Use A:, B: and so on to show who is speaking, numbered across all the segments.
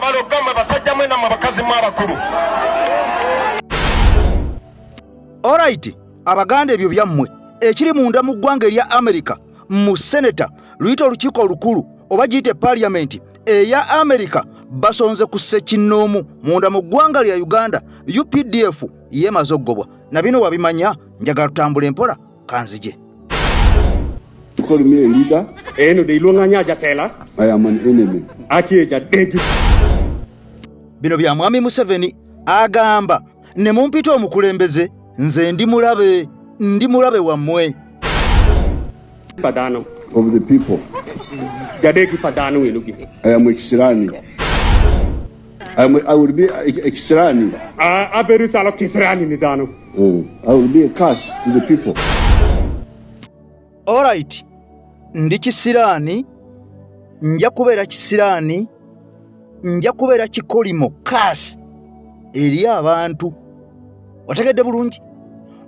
A: abalogamwe basajja mwena mu bakazi mu abakulu.
B: Alright, abaganda ebyo byammwe ekiri munda mu ggwanga erya America mu Seneta luyita olukiiko olukulu oba giyite Parliament eya America basonze ku ssekinnoomu munda mu ggwanga lya Uganda UPDF yeemaze oggobwa na bino wabimanya njagala tutambula empola kanzije.
C: Call me a leader.
D: Eno de ilunganya jatela.
C: I am an enemy.
D: Achi jadegi.
B: Bino bya mwami Museveni agamba ne mumpita omukulembeze nze ndi mulabe wammwe.
D: Padano
C: of the people.
D: Jadegi padano elugi.
C: I am Ekisirani. I will be Ekisirani.
D: Aberu salo Kisirani ni dano.
C: I will be a curse to the people.
B: Alright, ndi Kisirani, nja kubeera Kisirani, nja kubeera kikolimo kasi eri abantu. Otegedde bulungi?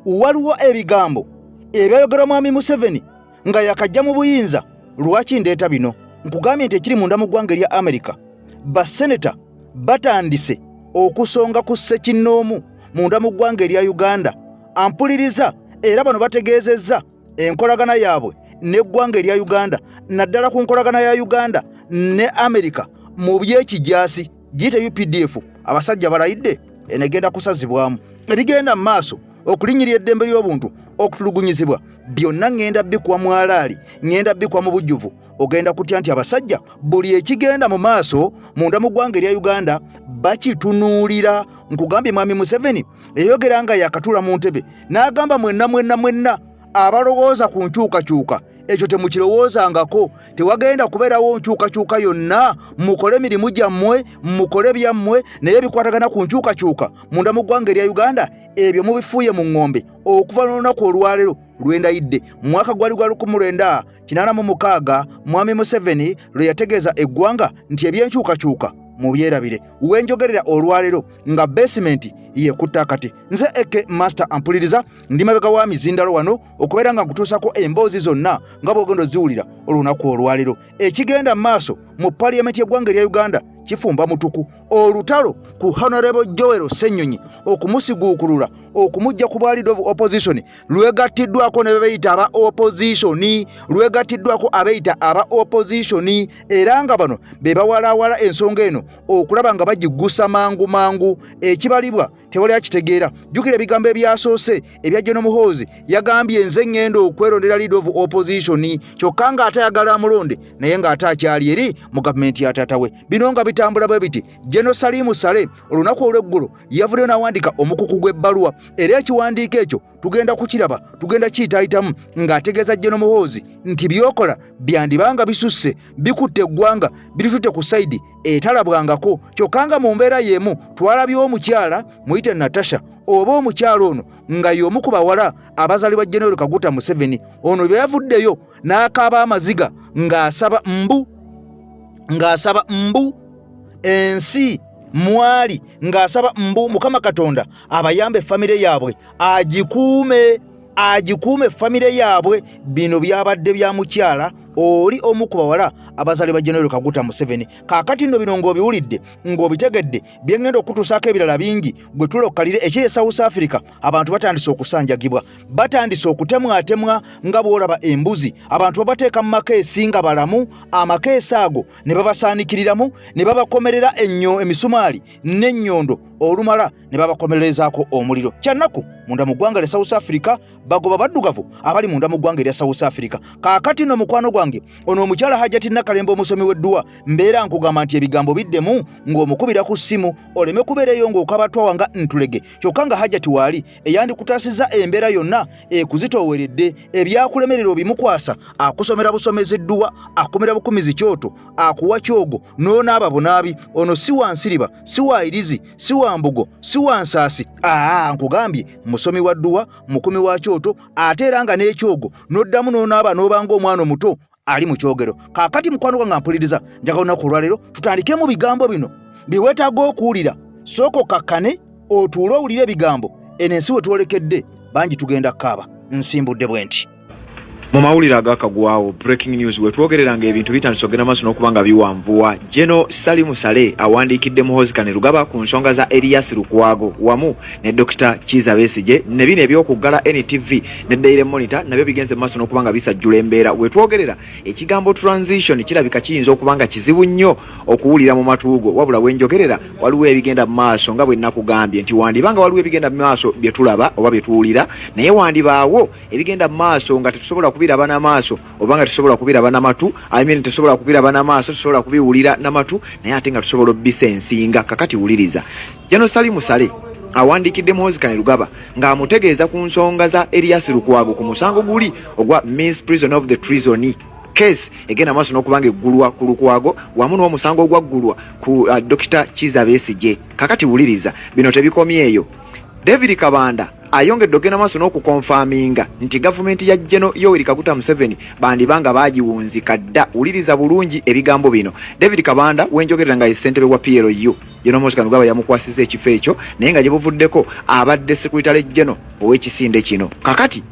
B: Waliwo ebigambo ebyayogera mwami Museveni nga yakajja mu buyinza. Lwaki ndeeta bino? Nkugambye nti ekiri munda mu ggwanga erya America baseneta batandise okusonga ku ssekinnoomu munda mu ggwanga erya Uganda. Ampuliriza era bano bategeezezza enkolagana yaabwe n'eggwanga erya Uganda naddala ku nkolagana ya Uganda ne America mu by'ekijaasi giyite UPDF abasajja balayidde enegenda kusazibwamu ebigenda mu maaso okulinyirira eddembe ly'obuntu okutulugunyizibwa byonna ngenda bikwa mu alaali ngenda bikwa mu bujjuvu ogenda kutya nti abasajja buli ekigenda mu maaso munda mu ggwanga erya Uganda bakitunuulira. Nkugambye mwami Museveni eyogera nga yakatula mu ntebe n'agamba mwenna abalowooza ku nkyukakyuka ekyo temukirowoozangako. Tewagenda kubeerawo nkyukakyuka yonna. Mukole mirimu gyammwe, mukole byammwe, naye bikwatagana ku nkyukakyuka munda mu ggwanga erya Uganda ebyo mubifuuye mu ng'ombe okuva n'olunaku olwaleero lwendayidde mu mwaka gwali gwa 1986 mwami Museveni lwe yategeeza eggwanga nti ebyenkyukakyuka mu byerabire. Wenjogerera olwaleero nga basement yekutta akati. Nze Eke Master ampuliriza ndi mabega wa mizindalo wano okubeera nga nkutuusako emboozi zonna nga bw'ogenda oziwulira olunaku olwaleero. Ekigenda maaso mu Parliament y'eggwanga erya Uganda kifumba mutuku. Olutalo ku Honorable Joel Ssenyonyi okumusiguukulula okumujja ku bwa leader of opposition lwegattiddwako ne beeyita aba opposition, lwegattiddwako abeeyita aba opposition era nga bano be bawalaawala ensonga eno okulaba nga bagiggusa mangu. Ekibalibwa tewali akitegeera. Jjukira ebigambo ebyasoose ebya General Muhoozi yagambye nze ngenda okwerondera leader of opposition kyokka nga atayagala amulonde naye nga atakyali eri mu gavumenti ya taata we. Bino nga bitambula bwe biti General Salimu Sale olunaku olw'eggulo yavuddeyo n'awandika omukuku gw'ebbaluwa era ekiwandiiko ekyo tugenda kukiraba tugenda kiyitaayitamu ng'ategeeza General Muhoozi nti byokola byandibanga bisusse bikutte eggwanga biritutte ku sayidi etalabwangako. Kyokka nga mu mbeera y'emu twalabye omukyala muyite Natasha oba omukyala ono nga y'omu ku bawala abazaalibwa General Kaguta Museveni. Ono bwe yavuddeyo n'akaaba amaziga ng'asaba mbu ensi mwali ng'asaba mbu Mukama Katonda abayambe famire yaabwe agikuume famire yaabwe. Bino byabadde bya mukyala oli omu ku bawala abazaalibwa General Kaguta Museveni. Kaakati nno bino ng'obiwulidde ng'obitegedde byengenda okutuusaako ebirala bingi gwe tulokkalire ekiri South Africa. Abantu batandise okusanjagibwa, batandise okutemwatemwa nga bw'olaba embuzi. Abantu babateeka mu makeesi nga balamu, amakeesi ago ne babasaanikiriramu ne babakomerera emisumaali n'ennyondo olumala ne babakomerezaako omuliro. Kyannaku munda mu ggwanga lya South Africa bagoba baddugavu abali munda mu ggwanga lya South Africa. Kaakati nno mukwano gwange ono omukyala Hajjati Nakalembe omusomi w'edduwa mbeera nkugamba nti ebigambo biddemu ng'omukubira ku ssimu oleme kubeereyo ng'okabatwawa nga ntulege. Kyokka nga Hajjati waali eyandikutaasizza embeera yonna ekuzitooweredde ebyakulemerera obimukwasa akusomera busomezi dduwa akumira bukumizi kyoto akuwa kyogo n'onaaba bunaabi. Ono si wa nsiriba si wa irizi si wa mbugo si wa nsaasi nkugambye musomi wa dduwa mukumi wa kyoto ate era nga n'ekyogo n'oddamu n'onaaba n'obanga omwana omuto ali mu kyogero. Kaakati mukwano gwange mpuliriza njagala olunaku olwaleero tutandike mu bigambo bino bye weetaaga okuwulira. Sooka okakkane otuule owulire ebigambo eno ensi we twolekedde bangi tugenda kkaaba. Nsimbudde bwe nti
E: Mu mawulire agakagwawo breaking news wetwogereranga ebintu bitandise okugenda maaso n'okubanga biwanvuwa. Jeno Salimu Sale awandiikidde Muhoozi Kainerugaba ku nsonga za Elias Lukwago wamu ne Dr. Kizza Besigye ne bino ebyokuggala NTV ne Daily Monitor nabyo bigenze maaso n'okubanga bisajjula embeera. Wetwogerera ekigambo transition kirabika kiyinza okubanga kizibu nnyo okuwulira mu matuugo, wabula wenjogerera waliwo ebigenda maaso nga bwe nakugambye nti wandibanga waliwo ebigenda maaso bye tulaba oba bye tuwulira, naye wandibaawo ebigenda maaso nga tetusobola kubiraba n'amaaso obanga tusobola kubiraba n'amatu, tesobola kubiraba n'amaaso, tusobola kubiwulira n'amatu, naye ate nga tusobola obisensinga. Kakati wuliriza Jeno Salimu Sale awandiikidde Muhoozi Kainerugaba ng'amutegeeza ku nsonga za Elias Lukwago ku musango guli ogwa misprision of the treason case egenda maaso n'okubanga eggulwa ku Lukwago wamu n'omusango ogwaggulwa ku Dr. Kizza Besigye. Kakati wuliriza bino tebikomyeyo. David Kabanda ayongedde ogenda maaso n'okukonfaminga nti gavumenti ya Jeno Yoweri Kaguta Museveni bandibanga bagiwunzika dda. Wuliriza bulungi ebigambo bino. David Kabanda wenjogerera nga ye ssentebe wa PLU Jeno Muhoozi Kainerugaba yamukwasiza ekifo ekyo naye nga gye buvuddeko abadde Secretary General ow'ekisinde kino. Kakati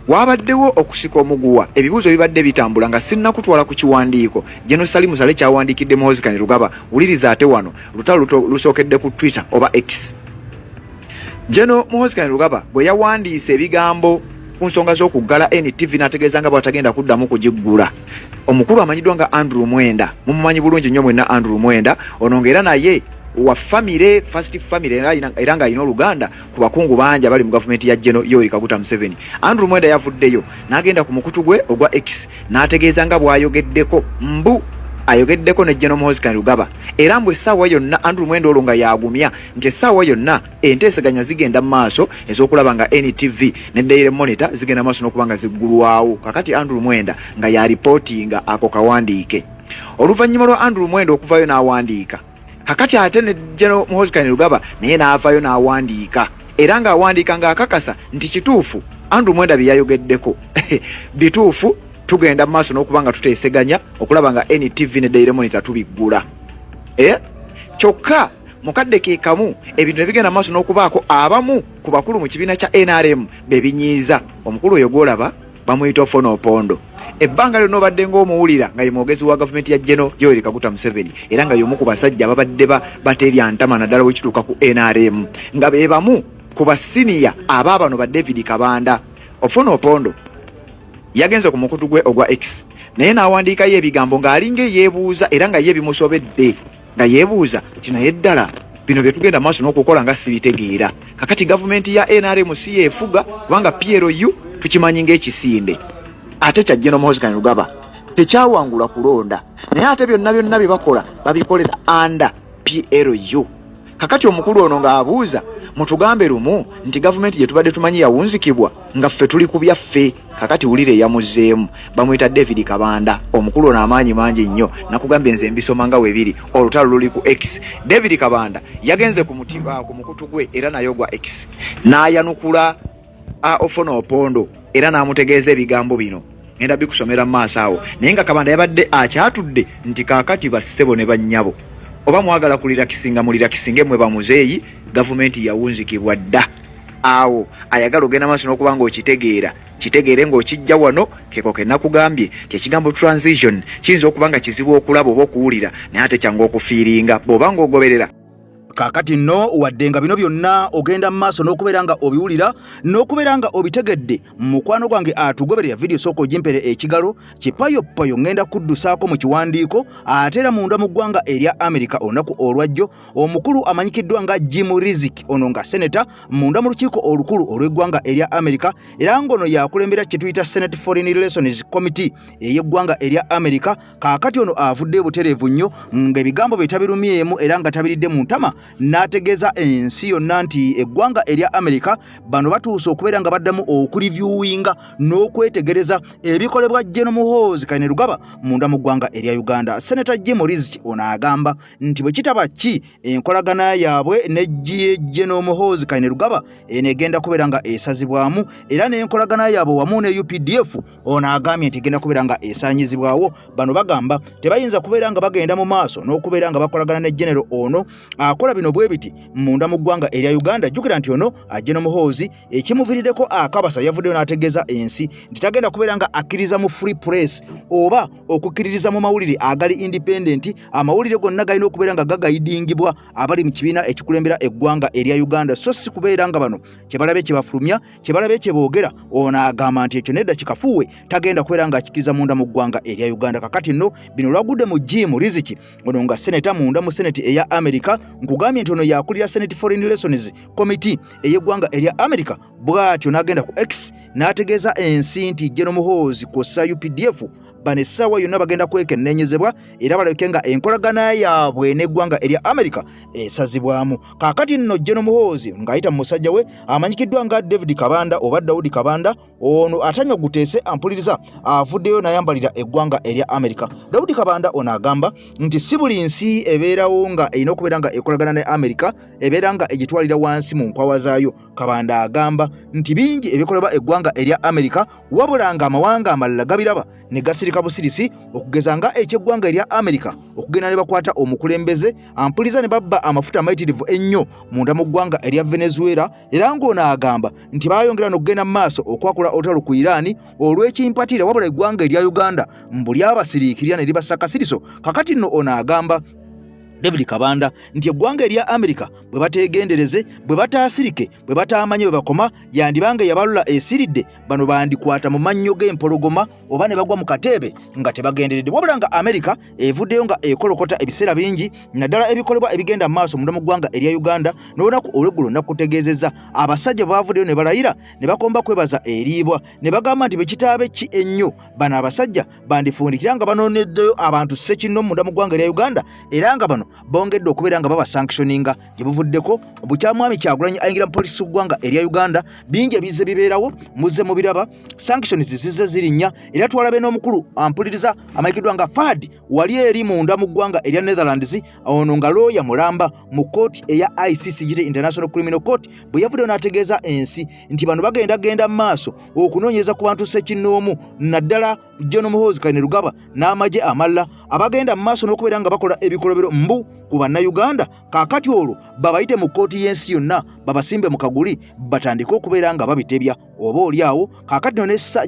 E: wabaddewo okusika omuguwa, ebibuuzo bibadde bitambula nga sinnakutwala ku kiwandiiko. Jeno Salimu Sale kyawandiikidde Muhoozi Kainerugaba. Wuliriza ate wano lutalo lusookedde ku Twitter oba X. Jeno Muhoozi Kainerugaba bwe yawandiise ebigambo ku nsonga z'okuggala NTV n'ategeeza nga bw'atagenda kuddamu kugiggula. Omukulu amanyiddwa nga Andrew Mwenda, mumumanyi bulungi nnyo mwenna Andrew Mwenda, ono ng'era naye wa family first family era nga alina Oluganda ku bakungu bangi abali mu gavumenti ya Jeno Yoweri Kaguta Museveni. Andrew Mwenda yavuddeyo n'agenda ku mukutu gwe ogwa X n'ategeeza nga bw'ayogeddeko ayogeddeko ne Jeno Muhoozi Kainerugaba era mbwe essaawa yonna Andrew Mwenda olwo nga yagumya nti essaawa yonna enteeseganya zigenda maaso ez'okulaba nga NTV ne Daily Monitor zigenda maaso n'okubanga ziggulwawo. Kakati Andrew Mwenda nga yaripootinga ako kawandiike. Oluvannyuma lwa Andrew Mwenda okuvayo n'awandiika, kakati ate ne Jeno Muhoozi Kainerugaba naye n'avayo n'awandiika era ng'awandiika ng'akakasa nti kituufu Andrew Mwenda bye yayogeddeko bituufu, tugenda maaso n'okubanga tuteeseganya okulaba nga NTV ne Daily Monitor tubiggula. Kyokka mukadde ke kamu ebintu ebigenda maaso n'okubaako abamu ku bakulu mu kibiina kya NRM bebinyiiza. Omukulu oyo gw'olaba bamuyita Ofona Opondo. Ebbanga lyonna obadde ng'omuwulira nga ye mwogezi wa gavumenti ya Jeno Yoweri Kaguta Museveni era nga y'omu ku basajja babadde baterya ntama naddala wekituuka ku NRM nga be bamu ku basiniya abaabano ba David Kabanda. Ofona Opondo yagenze ku mukutu gwe ogwa X naye n'awandiikayo ebigambo ng'alinga yeebuuza era nga ye bimusobedde nga yeebuuza nti naye ddala bino bye tugenda maaso n'okukola nga sibitegeera. Kakati gavumenti ya NRM si yeefuga kubanga PLU tukimanyi ng'ekisinde ate kya Jeno Muhoozi Kainerugaba tekyawangula kulonda naye ate byonna bye bakola babikolera under PLU. Kakati omukulu ono ng'abuuza mutugambe lumu nti gavumenti gye tubadde tumanyi yawunzikibwa nga ffe tuli ku byaffe. Kakati wulire eyamuzzeemu bamuyita David Kabanda. Omukulu ono amaanyi mangi nnyo, nakugambye nze mbisoma nga weebiri olutalo luli ku X. David Kabanda yagenze ku mukutu gwe era nayo gwa X n'ayanukula Ofona Opondo era n'amutegeeza ebigambo bino. Ngenda bikusomera mu maaso awo naye nga Kabanda yabadde akyatudde nti kaakati bassebo ne bannyabo oba mwagala kulira kisinga mulira kisinge mwe bamuzeeyi gavumenti yawunzikibwa dda. Awo ayagala ogenda maaso n'okubanga kitegeere ng'okijja wano keko ke nakugambye ekigambo transition kiyinza okubanga kizibu okulaba oba okuwulira naye ate kyangu okufiiringa bw'oba ng'ogoberera.
B: Kaakati nno wadde nga bino byonna ogenda mu maaso n'okubeera nga obiwulira n'okubeera nga obitegedde, mukwano gwange atugoberera vidiyo sooka ogimpere ekigalo kipayopayo ngenda kuddusaako mu kiwandiiko. Ate era munda mu ggwanga erya Amerika olunaku olwajjo omukulu amanyikiddwa nga Jiwunye ono nga seneta munda mu lukiiko olukulu olw'eggwanga erya Amerika era ng'ono yakulembera kye tuyita Senate Foreign Relations Committee ey'eggwanga erya Amerika. Kaakati ono avudde butereevu nnyo ng'ebigambo bye tabirumyemu era nga tabiridde mu ntama n'ategeeza ensi yonna nti eggwanga erya Amerika bano batuuse okubeera nga baddamu okurivyuwinga n'okwetegereza ebikolebwa Jeno Muhoozi Kainerugaba munda mu ggwanga erya Uganda. Seneta Muhoozi ono agamba nti bwe kitaba ki enkolagana yaabwe ne Jeno Muhoozi Kainerugaba enegenda kubeera nga esazibwamu era n'enkolagana yaabwe wamu ne UPDF ono agambye nti egenda kubeera nga esaanyizibwawo. Bano bagamba tebayinza kubeera nga bagenda mu maaso n'okubeera nga bakolagana ne Genero ono akola bwekola bino bwe biti munda mu ggwanga erya Uganda jjukira nti ono General Muhoozi ekimuviiriddeko akabasa yavuddeyo n'ategeeza ensi nti tagenda kubeera nga akkiriza mu free press oba okukkiririza mu mawulire agali independent amawulire gonna galina okubeera nga gagayidingibwa abali mu kibiina ekikulembera eggwanga erya Uganda so si kubeera nga bano kyebalabe kyebafulumya kyebalabe kyeboogera ono agamba nti ekyo nedda kikafuuwe tagenda kubeera nga akkiriza munda mu ggwanga erya Uganda kakati nno bino lwagudde mu Jim Riziki ono nga seneta munda mu seneti eya America nkugambye nti ono yakulira Senate Foreign Relations Committee ey'eggwanga erya America bw'atyo n'agenda ku X n'ategeeza ensi nti General Muhoozi kw'ossa UPDF bano essaawa yonna bagenda kwekennenyezebwa era baleke nga enkolagana yaabwe n'eggwanga erya America esazibwamu kaakati nno General Muhoozi ng'ayita mu musajja we amanyikiddwa nga David Kabanda oba Daudi Kabanda ono atanywa guteese ampuliriza avuddeyo n'ayambalira eggwanga erya America Daudi Kabanda ono agamba nti si buli nsi ebeerawo nga erina okubeera nga ekolagana ne America ebeera nga egitwalira wansi mu nkwawa zaayo Kabanda agamba nti bingi ebikolebwa eggwanga erya America wabula nga amawanga amalala gabiraba ne gasirika busirisi okugeza nga eky'eggwanga erya America okugenda ne bakwata omukulembeze ampuliza ne babba amafuta amayitirivu ennyo munda mu ggwanga erya Venezuela era ng'ono agamba nti baayongera n'okugenda mu maaso okwakula olutalo ku Iran olw'ekimpatira wabula eggwanga erya Uganda mbuli abasiriikirira ne libasaka siriso kakati nno ono agamba David Kabanda nti eggwanga erya America bwe bategendereze bwe bataasirike bwe bataamanye bwe bakoma yandibange yabalula esiridde bano bandikwata mu mannyo g'empologoma oba ne bagwa mu kateebe nga tebagenderedde wabula nga America evuddeyo nga ekolokota ebiseera bingi naddala ebikolebwa ebigenda mu maaso munda mu ggwanga erya Uganda n'olunaku olw'eggulo nakutegeezezza abasajja bavuddeyo ne balayira ne bakomba kwebaza eriibwa ne bagamba nti bekitaabe ki ennyo bano abasajja bandifundikira nga banooneddeyo abantu ssekinno munda mu ggwanga erya Uganda era nga bano bongedde okubeera nga baba sanctioninga gye buvuddeko obukyamwami Kyagulanyi ayingira mu polisi ggwanga erya Uganda bingi ebizze bibeerawo muzze mu biraba sanctions zizze zirinnya era twalabe n'omukulu ampuliriza amayikiddwa nga Fad wali eri munda mu ggwanga erya Netherlands ono nga looya mulamba mu kooti eya ICC gite International Criminal Court bwe yavuddeyo n'ategeeza ensi nti bano bagenda mu maaso okunoonyereza ku bantu ssekinnoomu naddala General Muhoozi Kainerugaba n'amagye amalala abagenda mu maaso n'okubeera nga bakola ebikolobero mbu ku Bannayuganda kaakati olwo babayite mu kkooti y'ensi yonna babasimbe mu kaguli batandike okubeera nga babitebya oba oli awo kaakati no nessa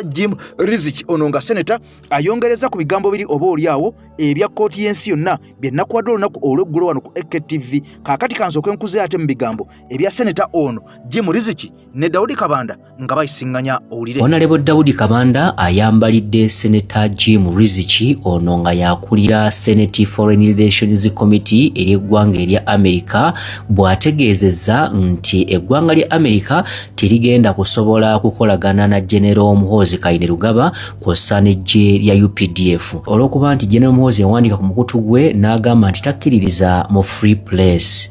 B: Jim Riziki ono nga seneta ayongereza ku bigambo biri oba oli awo ebya kkooti y'ensi yonna bye nnakuwadde olunaku olw'eggulo wano ku EKTV kaakati kansooke nkuze ate mu bigambo ebya seneta ono Jim Riziki ne Daudi Kabanda nga bayisiŋŋanya owulire.
F: Honorable Daudi Kabanda ayambalidde seneta Jim Riziki ono nga yakulira Senate Foreign Relations Committee ery'eggwanga erya America bw'ategeezezza nti eggwanga lya America terigenda kusobola kukolagana na General Muhoozi Kainerugaba kw'ossa n'eggye lya UPDF olw'okuba nti General Muhoozi yawandiika ku mukutu gwe n'agamba nti takkiririza mu free press.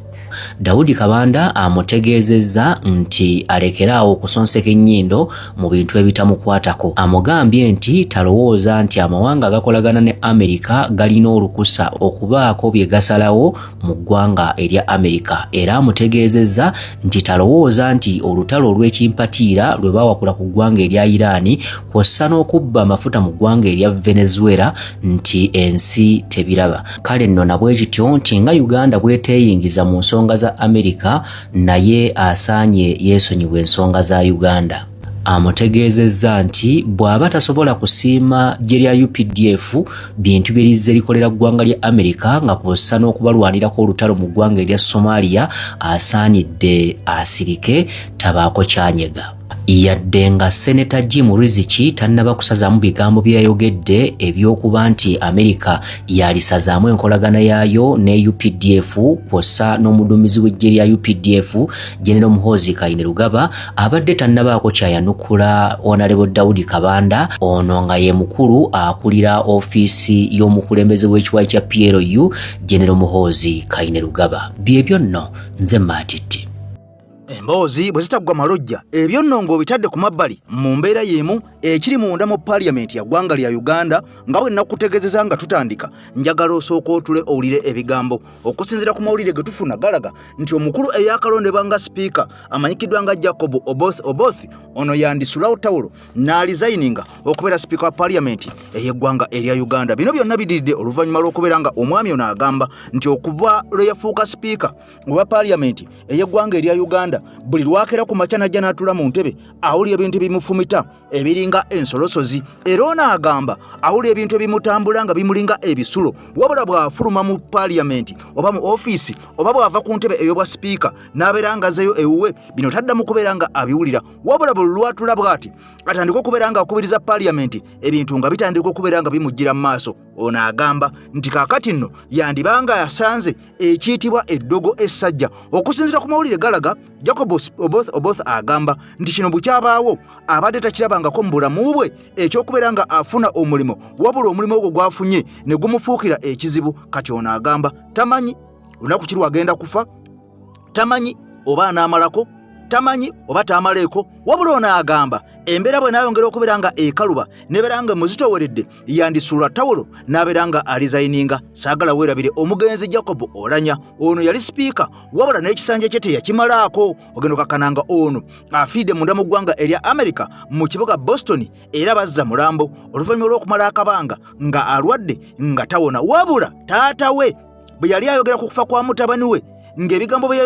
F: Daudi Kabanda amutegeezezza nti alekeraawo okusonseka ennyindo mu bintu ebitamukwatako. Amugambye nti talowooza nti amawanga agakolagana ne America galina olukusa okubaako bye gasalawo mu ggwanga erya America era amutegeezezza nti talowooza nti olutalo olw'ekimpatiira lwe bawakula ku ggwanga erya Iran kw'ossa n'okubba amafuta mu ggwanga erya Venezuela nti ensi tebiraba. Kale nno nabwe kityo nti nga Uganda bw'eteeyingiza mu nsonga za America naye asaanye yeesonyiwa ensonga za Uganda. Amutegeezezza nti bw'aba tasobola kusiima gye lya UPDF bintu bye lizze likolera ggwanga lya America nga kw'ossa n'okubalwanirako olutalo mu ggwanga erya Somalia asaanidde asirike tabaako kyanyega. Yadde nga Seneta Jim Riziki tannaba kusazaamu bigambo bye yayogedde eby'okuba nti America yalisazaamu enkolagana yaayo ne UPDF kw'ossa n'omuduumizi w'eggye lya UPDF General Muhoozi Kainerugaba abadde tannabaako kyayanukula Honorable Daudi Kabanda ono nga ye mukulu akulira ofiisi y'omukulembeze w'ekiwayi kya PLU General Muhoozi Kainerugaba. Byebyo nno nze Maatitti.
B: emboozi bwe zitaggwa malojja ebyo nno ng'obitadde ku mabbali mu mbeera y'emu ekiri munda mu paaliyamenti ya ggwanga lya Uganda nga bwe nakutegeezeza nga tutandika njagala osooka otule owulire ebigambo okusinziira ku mawulire ge tufuna galaga nti omukulu eyakalondebwa nga sipiika amanyikiddwa nga Jacob Oboth ono yandisulawo tawulo n'alizayininga okubeera sipiika wa paaliyamenti ey'eggwanga erya Uganda. Bino byonna bidiridde oluvannyuma lw'okubeera nga omwami ono agamba nti okuva lwe yafuuka sipiika owa paaliyamenti ey'eggwanga erya Uganda buli lwakera ku makya najja n'atula mu ntebe awulira ebintu ebimufumita ebiringa ensolosozi era ono agamba awulira ebintu ebimutambula nga bimulinga ebisulo wabula bw'afuluma mu paaliyamenti oba mu ofiisi oba bw'ava ku ntebe ey'obwa sipiika n'abeera nga azeeyo ewuwe bino taddamu kubeera nga abiwulira wabula buli lwatula bw'ati atandika okubeera nga akubiriza paaliyamenti ebintu nga bitandika okubeera nga bimujjira mu maaso. Ono agamba nti kaakati nno yandibanga yasanze ekiyitibwa eddogo essajja. Okusinziira ku mawulire galaga Jacob Oboth agamba nti kino bukyabaawo abadde takirabangako mu bulamu bwe ekyokubeera nga afuna omulimu wabula omulimu ogwo gwafunye ne gumufuukira ekizibu. Kati ono agamba tamanyi lunaku ki lwagenda kufa, tamanyi oba anaamalako, tamanyi oba taamaleeko, wabula ono agamba embeera bwe naayongera okubeera nga ekaluba nebeera nga muzitoweredde yandisula tawulo n'abeera nga alizayininga. Saagala weerabire omugenzi Jacob Olanya ono yali sipiika wabula n'ekisanja kye teyakimalaako. Ogenda okakananga ono afiidde munda mu ggwanga erya America mu kibuga Boston era bazza mulambo oluvannyuma lw'okumala akabanga nga alwadde nga tawona, wabula taata we bwe yali ayogera ku kufa kwa mutabani we ng'ebigambo bye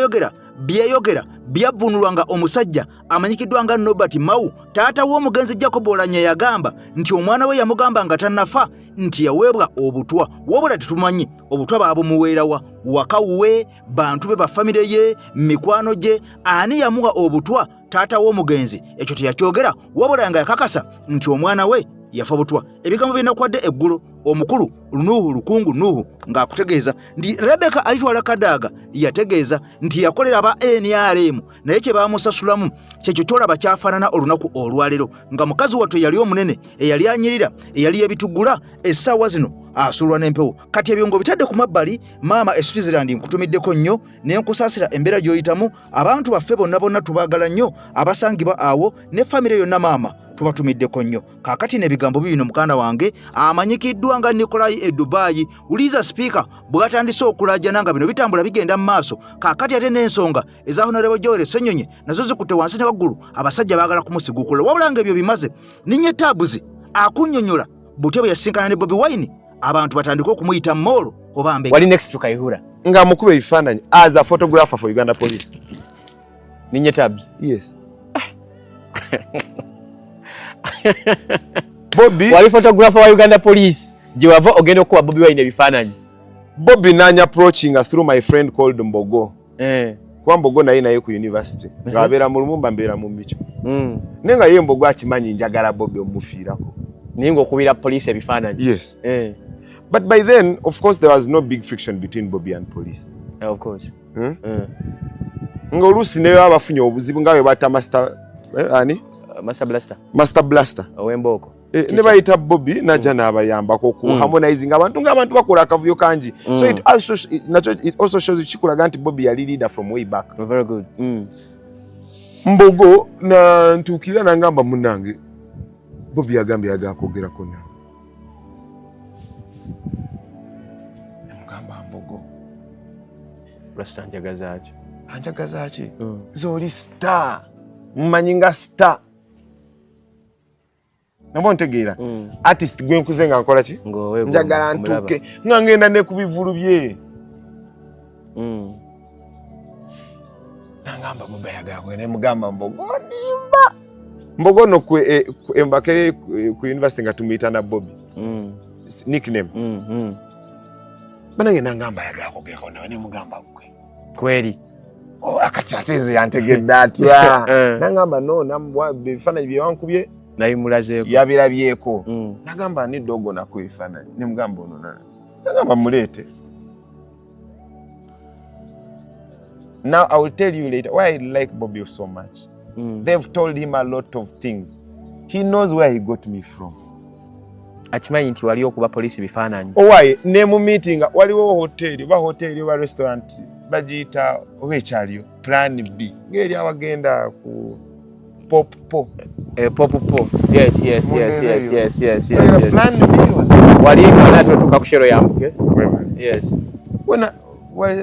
B: yayogera byavunulwa nga omusajja amanyikiddwa nga Nobert Mau. Taata w'omugenzi Jacob Olanya yagamba nti omwana we yamugamba nga tannafa nti yaweebwa obutwa wabula tetumanyi obutwa baabumuweerawa, waka we, bantu be, bafamire ye, mikwano gye, ani yamuwa obutwa. Taata w'omugenzi ekyo teyakyogera wabula nga yakakasa nti omwana we yafa butwa. Ebigambo by'enakwadde eggulo omukulu Lukungu Nuhu ng'akutegeeza nti Rebecca alitwala Kadaaga yategeeza nti yakolera aba NRM naye kye baamusasulamu kyekyo kyolaba kyafaanana olunaku olwaleero nga mukazi wattu eyali omunene eyali anyirira eyali ebituggula essaawa zino asulwa n'empewo. Kati ebyo ng'obitadde ku mabbali maama Switzerland nkutumiddeko nnyo ne nkusaasira embeera gy'oyitamu. Abantu baffe bonna tubaagala nnyo abasangibwa awo ne famire yonna maama tubatumiddeko nnyo. Kaakati n'ebigambo bibino mukanda wange amanyikiddwa nga Nikolai Dubai uliza sipiika bw'atandise okulajjana nga bino bitambula bigenda mu maaso. Kaakati ate n'ensonga eza Honorable Joel Ssenyonyi nazo zikutte wansi ne waggulu abasajja baagala kumusiguukula wabula nga ebyo bimaze ninye Tabuzi akunnyonnyola butya bwe yasinkana ne Bobi Wine abantu batandika okumuyita Molo oba Mbega.
G: Wali next to Kaihura
H: nga mukube ebifaananyi as a photographer for Uganda Police.
G: Ninye Tabs.
H: Yes. Bobby
G: wali photographer wa Uganda Police gye wava ogenda okuba Bobi Wine ebifaananyi.
H: Bobby nanya approaching through my friend called Mbogo. Kwa Mbogo naye ku university ng'abeera mu Lumumba mbeera mu Micho. Nenga ye Mbogo akimanyi njagala Bobby omufiirako
G: ninga okubira police ebifaananyi.
H: Yes. But by then of course there was no big friction between Bobby and police.
G: Of course.
H: Nga oluusi neyo abafunye obuzibu nga bwe bata Master Master Blaster
G: ow'Emboko
H: ne bayita Bobby najja n'abayambako ku harmonizing abantu ng'abantu bakola akavuyo kangi. So it also shows kikulaga nti Bobby yali leader from way back.
G: Very good.
H: Mbogo na ntuukirira nangamba munnange Bobby yagambye yagakwogerako nawe. Mugamba Mbogo
G: Rasta njagazaaki
H: anjagazaaki zoli star mmanyi nga star nabo ntegeera artist gwe nkuze nga nkola ki njagala ntuuke nga ngenda ne ku bivulu bye nangamba Bobby yagakwe ne mugamba Mbogo nimba Mbogo no ku embakere ku university nga tumuyita na Bobby nickname banange nangamba yagakogeko nawe ne mugamba gwe
G: kweli
H: akati ateze yantegedde atya nangamba no nambwa bifaananyi bye wankubye
G: nayimulazeeko
H: yabirabyeko nagamba ni dogo nakwefaananyi ne mugamba ono nagamba muleete. Now I will tell you later why I like Bobby so much. They've told him a lot of things. He knows where he got me from.
G: Akimanyi nti wali okuba police bifaananyi.
H: Why ne mu meeting waliwo hotel ba restaurant bagiyita owekyaliyo plan B ngeri awagenda ku pop
G: yes
H: plan B was
G: walinga nato tuka kushero yambuke yes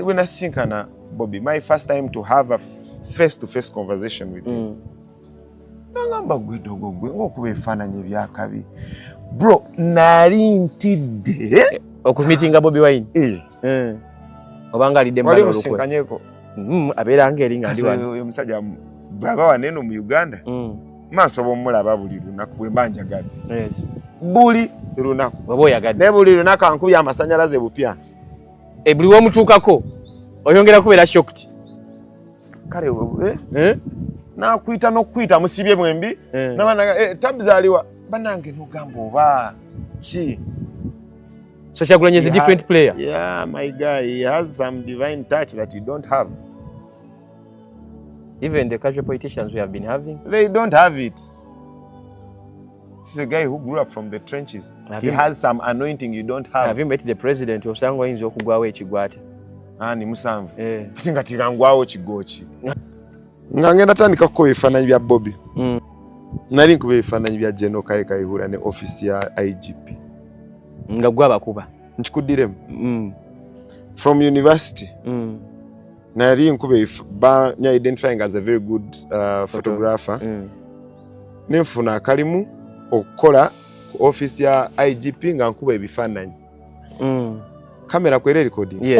H: when I think ana Bobby my first time to have a face-to-face conversation with him nangamba gwe dogo gwe okuba ebifaananyi byakabi bro nali ntidde
G: okumitinga Bobi Wine obanga alidde mbalo
H: olukwe
G: abeera ngeri nga ndi wano
H: oyo musajja bwaba waneno mu Uganda maaso bomulaba buli lunaku bwe mbanjagala buli lunaku
G: waba oyagadde
H: ne buli lunaku ankubya amasanyalaze bupya
G: buli womutuukako oyongera kubeera shocked
H: kale nakwita n'okuyita musibye mwembi nabanaga tabzaliwa banange nogamba oba ki
G: so Kyagulanyi is a different player.
H: Yeah, my guy, he has some divine touch that you don't have.
G: Even the casual politicians we have been having,
H: they don't have it. This is a guy who grew up from the trenches. He has some anointing you don't have.
G: Have you met the president osanga oyinza okugwawo ekigwate?
H: Ani musanvu. Ate nga tigangwawo kigoki. Nga ngenda tandika kukoba ebifaananyi bya Bobby. Nali nkuba ebifaananyi bya General Kayihura ne office ya IGP.
G: Nga gwa bakuba
H: nkikuddiremu from university nali nkube banya identifying as a very good photographer nenfuna akalimu okukola ku office ya IGP nga nkuba ebifaananyi kamera kwera recording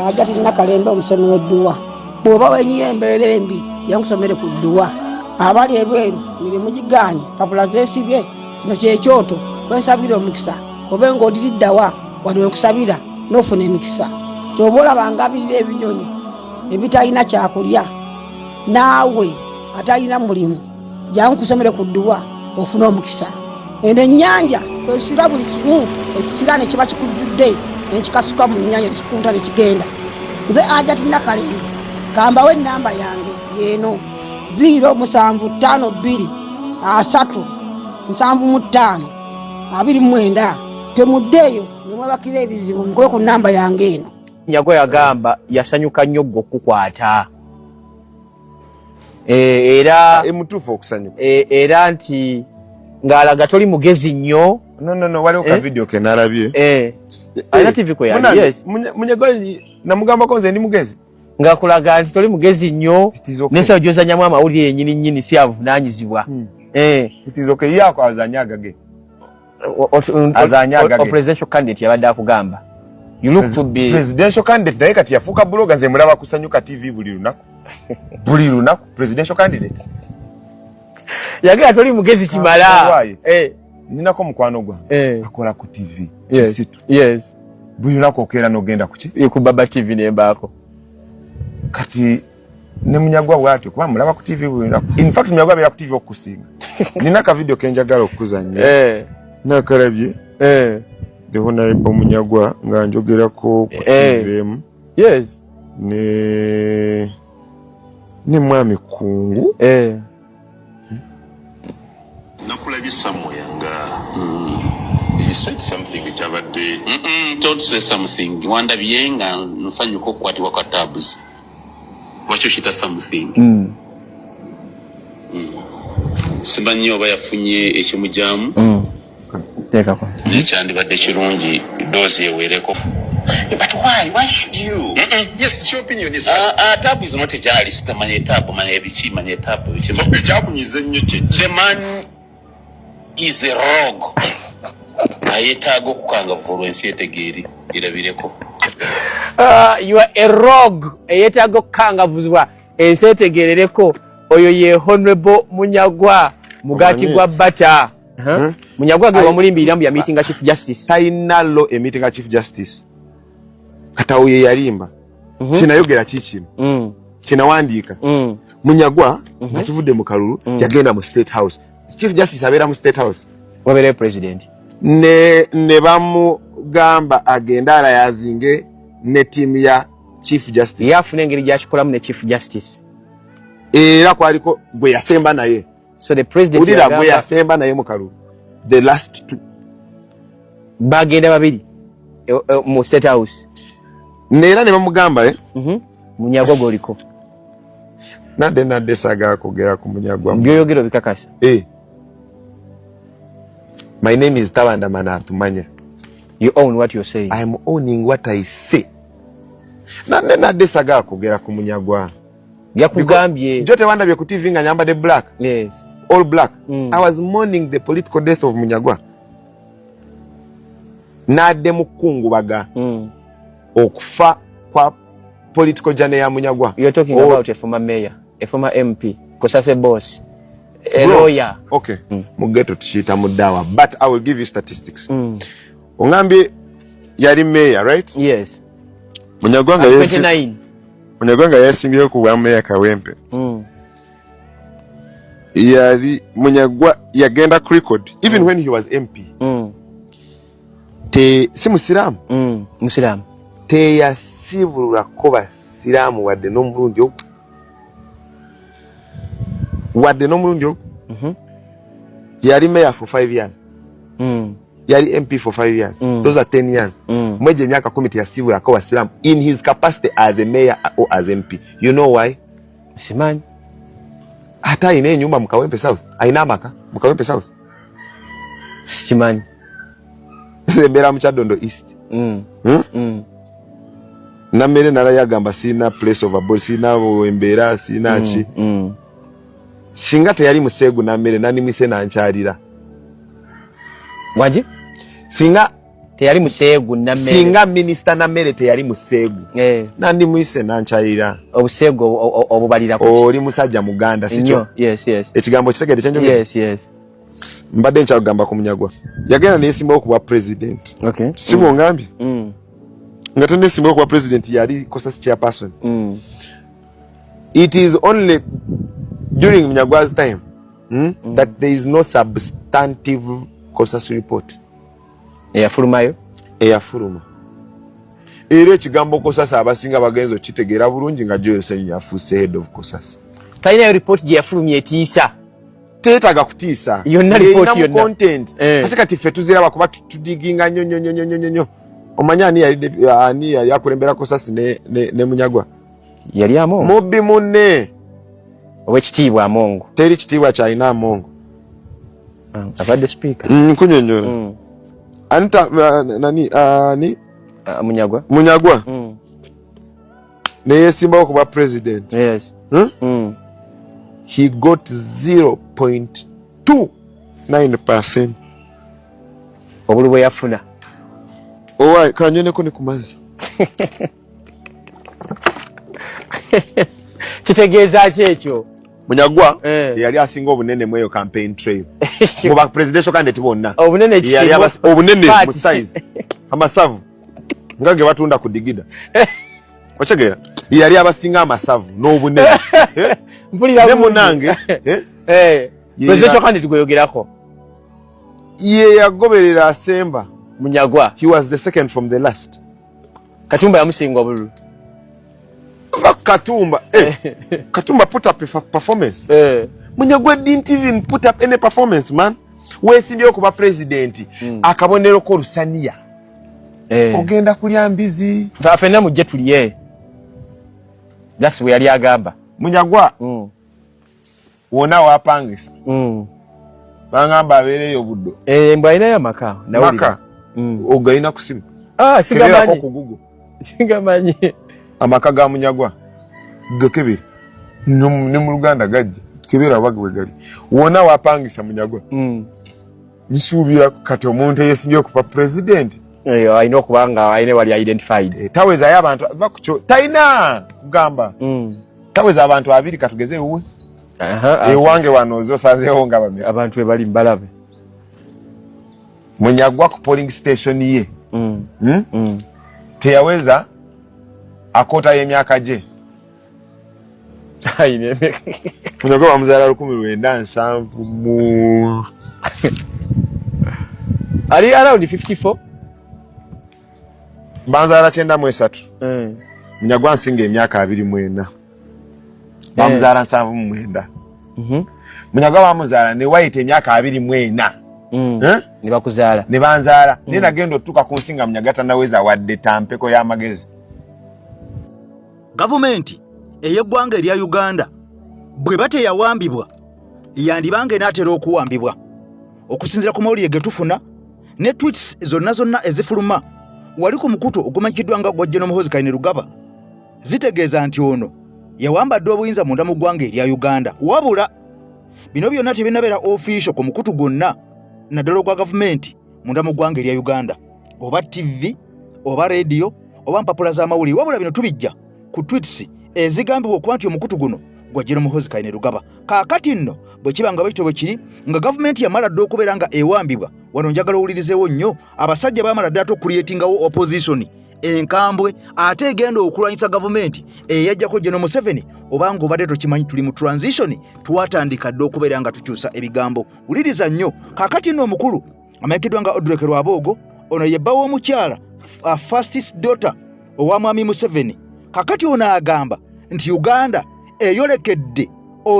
I: agati nakalembe omusomi w'edduwa bw'oba wenyiye embeera embi yankusomere ku dduwa abali ebweru mirimu gigaanyi papula zeesibye kino kyekyoto kwensabira omukisa kobe ng'oliriddawa wali wekusabira n'ofuna emikisa ky'oba olaba ngabirira ebinyonyi ebitalina kyakulya naawe atalina mulimu jangu kusomere ku dduwa ofuna omukisa eno ennyanja kwesula buli kimu ekisira ne kiba kikujjudde nekikasuka mu nnyanja nekikunta nekigenda nze Agati Nakalembe kambawo ennamba yange yeeno 0755375 temuddeeyo nimwebakira ebizibu mukoye ku nnamba yange eno.
G: Nyago yagamba yasanyuka nnyo okukwata era
H: emutuufu okusanyuka
G: era nti ng'alaga toli mugezi nnyo.
H: No waliwo ka video ke nalabye
G: alina TV kwe yali yes
H: Munyago namugambako nze ndi mugezi
G: ng'akulaga nti toli mugezi nnyo n'ensawo gy'ozannyamu amawulire yennyini nnyini si avunaanyizibwa.
H: It is okay yako azanyagage
G: presidential candidate yabadde akugamba you look to be
H: presidential candidate naye kati yafuuka blogger nze mulaba kusanyuka TV buli lunaku presidential candidate
G: yagera toli mugezi kimala
H: ninako mukwano gwa akola ku TV
G: kisitu yes
H: buli lunaku okeera n'ogenda kuki
G: ku Baba TV nembaako
H: kati ne Munyagwa bwatyo kuba mulaba ku TV buli lunaku in fact Munyagwa abeera ku TV okukusinga nina ka video kenjagala okuzannya nakalabye the honorable Munyagwa nga njogerako ku TV
G: yes
H: ne mwami Kungu
A: nakulabye somewhere nga he said something chabadde don't say something wandabye nga nsanyuko kwatibwa kwa tabs wacho kita something sibanyo bayafunye ekimujamu
G: teka kwa
A: ekyandibadde kirungi dozi ewereko but why should you yes it's your opinion is tab is not a journalist manye tab manye bichi manye tab bichi ekyakunyize nnyo kye the man is a rogue ayetaaga okukangavvulwa ensi etegeeri irabireko
G: you are a rogue ayetaaga okukangavvulwa ensi etegeerereko oyo ye honorable Munyagwa mugati gwa bata Munyagwa ge wamulimbirira mu ya meeting ga chief justice
H: tainalo e meeting ga chief justice katawo ye yalimba kinayogera kikino kinawandiika Munyagwa atuvudde mu kalulu yagenda mu state house chief justice abeera mu state house
G: wabere president
H: ne bamugamba agenda alayazinge ne team ya chief justice
G: yafuna engeri gyakikolamu ne chief justice
H: era kwaliko gwe yasemba naye
G: so the president
H: ulira gwe yasemba naye mu kalulu the last two
G: bagenda babiri mu state house
H: nera ne bamugamba
G: Munyagwa goliko.
H: Nade saga kugera ku Munyagwa.
G: Byoyogero bikakasa.
H: My name is Tawanda Manatumanya.
G: You own what you're saying.
H: I'm owning what I say. Nade saga kugera ku Munyagwa.
G: Yakugambye.
H: Jote wanda bye ku TV nga nyamba de black.
G: Yes.
H: All black. I was mourning the political death of Munyagwa. Nade mukungubaga. Okufa kwa political journey ya Munyagwa.
G: You're talking about a former mayor, a former MP, Kosase boss, a lawyer.
H: Okay. Mugeto tushita mudawa, but I will give you statistics. Ongambi yari mayor, right?
G: Yes.
H: Munyagwa nga
G: 29.
H: Munyagwa nga yasimbye ku bwa mayor Kawempe. Yari Munyagwa yagenda ku record even when he was MP. Te si Musiramu.
G: Musiramu.
H: Te yasibulula ko basiramu wadde n'omulundi ogwo. Wadde n'omulundi ogwo. Yari mayor for 5 years. Yari MP for 5 years. Those are 10 years. Mweje myaka 10 yasibulula ko basiramu in his capacity as a mayor or as MP. You know why?
G: Simani.
H: Hata ine nyumba Mukawempe South. Aina maka Mukawempe South.
G: Simani.
H: Sembera mu Kyadondo East. Namere nara yagamba sina place of abode sina embera sina chi. Singa teyali Musegu namere nani mise na ncharira.
G: Waji? Singa teyali Musegu namere.
H: Singa minister namere teyali Musegu. Nandi mise na ncharira.
G: Obusegu obubalira
H: ko. Oli musajja Muganda sicho.
G: Yes.
H: Ekigambo kitegede kyenjo.
G: Yes.
H: Mbadde nkyagamba ku Munyagwa. Yagenda nesimba okuba president.
G: Okay.
H: Simu ngambye. Ngate nesimba okuba president yali Kosasi chairperson. It is only during Munyagwa's time that there is no substantive Kosasi report.
G: Eyafulumayo?
H: Eyafuluma. Era ekigambo Kosasi abasinga bagenzo kitegeera bulungi nga Joyce yafuuse head of Kosasi.
G: Talina report gye yafulumye etiisa.
H: Tetaga kutiisa.
G: Yonna report yonna.
H: Content. Ate kati ffe tuzira bakuba tudiginga nnyo. Omanya ani yali akulembera Kosasi ne Munyagwa.
G: Yali Amongo.
H: Mubbi munne.
G: Owekitiibwa Amongo. Teri
H: kitiibwa kyalina Amongo.
G: Abadde speaker.
H: Nkunyonnyola. Anta ani Munyagwa. Ne yesimbawo kuba president.
G: Yes.
H: He got 0.29%.
G: Obulu bwe yafuna.
H: Owa kanyoneko ne kumazi.
G: Kitegeeza ki ekyo?
H: Munyagwa yali asinga obunene mu eyo campaign trail. Mu ba presidential candidate bonna.
G: Obunene
H: yali obunene mu size. Amasavu. Ngage batunda ku digida. Ochegera. Yali abasinga amasavu n'obunene.
G: Mpulira
H: ne munange.
G: Presidential candidate gweyogerako.
H: Ye yagoberera asemba.
G: Munyagwa.
H: He was the second from the last.
G: Katumba yamusinga obululu.
H: Katumba. Katumba put up a performance. Munyagwa didn't even put up any performance, man. Wesimbye okuba president. Akabonero ko Lusania. Ogenda kulya mbizi.
G: Afena mujje tuliye. That's where yali agamba.
H: Munyagwa. Wona wapangisa. Bangamba abereyo buddo.
G: Mbwa ina ya maka.
H: Maka. Ogaina kusimu.
G: Sigamanyi.
H: Ko kugugu.
G: Sigamanyi.
H: Amaka ga Munyagwa. Gekebere. Ne mu Luganda gajja. Kebera abagwe gali. Wona wapangisa Munyagwa. Nsuubira kati omuntu yesinye okuba president.
G: Ayina okubanga ayine wali identified.
H: Taweza y'abantu bakucho. Taina kugamba. Taweza abantu abiri katugeze uwe. Wange wanozo sazeho ngabame.
G: Abantu bali mbalabe.
H: Munyagwa ku polling station ye. Teyaweza akota y'emyaka je.
G: Ayine.
H: Munyagwa bamuzala 1907 mu
G: Ali around 54.
H: Banzala 93. Munyagwa nsinga emyaka 24. Bamuzala 79. Munyagwa bamuzala ne waite emyaka 24.
G: Ne bakuzala.
H: Ne banzala. Ne nagendo tuka kunsinga Munyagata naweza wadde tampeko y'amagezi.
B: gavumenti ey'eggwanga erya Uganda bwe bateyawambibwa yandibanga enaatera okuwambibwa okusinziira ku mawulire ge tufuna ne tweets zonna ezifuluma wali ku mukutu ogumanyikiddwa nga gwa General Muhoozi Kainerugaba zitegeeza nti ono yawambadde obuyinza munda mu ggwanga erya Uganda. Wabula bino byonna tebinabeera official ku mukutu gwonna naddala ogwa gavumenti munda mu ggwanga erya Uganda, oba TV oba radio oba mpapula z'amawulire. Wabula bino tubijja ku tweets ezigambibwa okuba nti omukutu guno gwa General Muhoozi Kainerugaba. Kaakati nno bwe kibanga bwekityo bwe kiri nga gavumenti yamala dde okubeera nga ewambibwa, wano njagala owulirizeewo nnyo, abasajja baamala dde ate okuliyetingawo opposition enkambwe ate egenda okulwanyisa gavumenti eyajjako General Museveni. Obanga obadde tokimanyi tuli mu transition, twatandika dde okubeera nga tukyusa ebigambo. Wuliriza nnyo, kaakati nno omukulu amanyikiddwa nga Akiguddeko Rwabogo, ono ye bba w'omukyala fastest daughter owa mwami Museveni. Kaakati ono agamba nti Uganda eyolekedde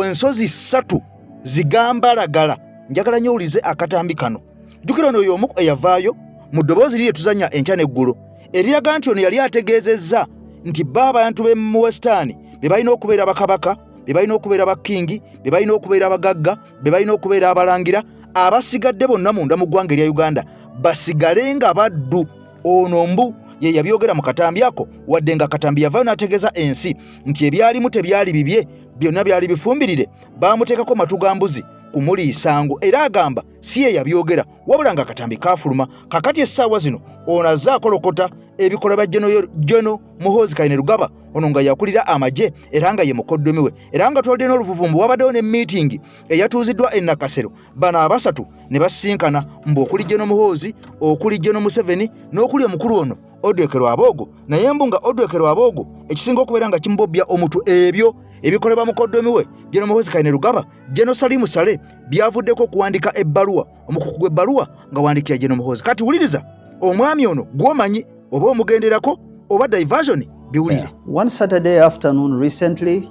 B: ensozi 3 zigambalagala. Njagala nnyo owulize akatambi kano. Jjukira ono y'omu eyavaayo mu ddoboozi liri tuzanya enkya n'eggulu eriraga nti ono yali ategeezezza nti abantu b'e mu Western be balina okubeera bakabaka, be balina okubeera bakingi, be balina okubeera abagagga, be balina okubeera abalangira, abasigadde bonna munda mu ggwanga erya Uganda basigale nga baddu. Ono mbu ye yabyogera mu katambi ako, wadde nga katambi yavaayo n'ategeeza ensi nti ebyalimu tebyali bibye, byonna byali bifumbirire, baamuteekako matu ga mbuzi kumuliisango. Era agamba si ye yabyogera wabula nga katambi kaafuluma. Kakati essaawa zino ono azze akolokota ebikola bya General Muhoozi Kainerugaba, ono nga yakulira amagye era nga ye mukoddomi we, era nga twalidde n'oluvuvumbu. Wabaddewo ne meeting eyatuuziddwa e Nakasero, bano abasatu ne basinkana mbu okuli General Muhoozi, okuli General Museveni n'okuli omukulu ono Akiguddeko Rwabogo. Naye mbu nga Akiguddeko Rwabogo ekisinga okubeera nga kimubobbya omutu ebyo ebikolebwa mukoddomi we General Muhoozi Kainerugaba, General Salimu Sale, byavuddeko okuwandika ebbaluwa, omukuku gw'ebbaluwa nga wandikira General Muhoozi. Kati wuliriza omwami ono gw'omanyi oba omugenderako oba diversion biwulire.
J: One Saturday afternoon recently,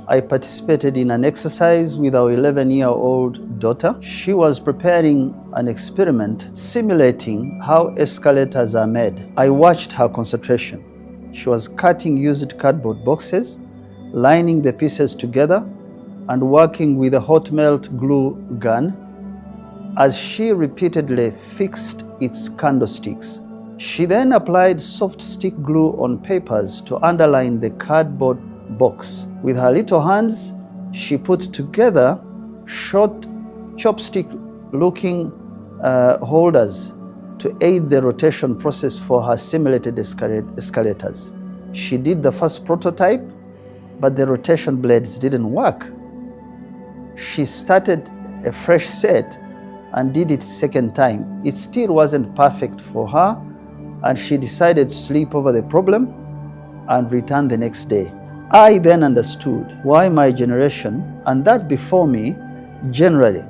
J: I participated in an exercise with our 11-year-old daughter. She was preparing an experiment simulating how escalators are made. I watched her concentration. She was cutting used cardboard boxes, lining the pieces together, and working with a hot melt glue gun as she repeatedly fixed its candlesticks. She then applied soft stick glue on papers to underline the cardboard box. With her little hands, she put together short chopstick-looking holders to aid the rotation process for her simulated escalators. She did the first prototype, but the rotation blades didn't work. She started a fresh set and did it second time. It still wasn't perfect for her, and she decided to sleep over the problem and return the next day. I then understood why my generation, and that before me generally,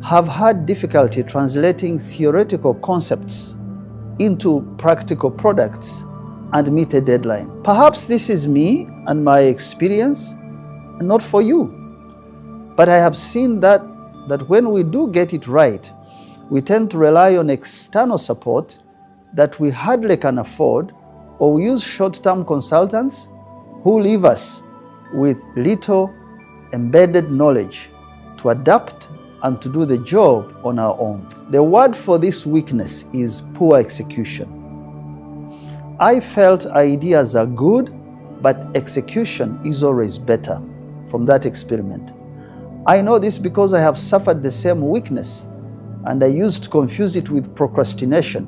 J: have had difficulty translating theoretical concepts into practical products and meet a deadline. Perhaps this is me and my experience, and not for you. But I have seen that when we do get it right, we tend to rely on external support that we hardly can afford, or we use short-term consultants who leave us with little embedded knowledge to adapt and to do the job on our own. The word for this weakness is poor execution. I felt ideas are good, but execution is always better from that experiment. I know this because I have suffered the same weakness, and I used to confuse it with procrastination.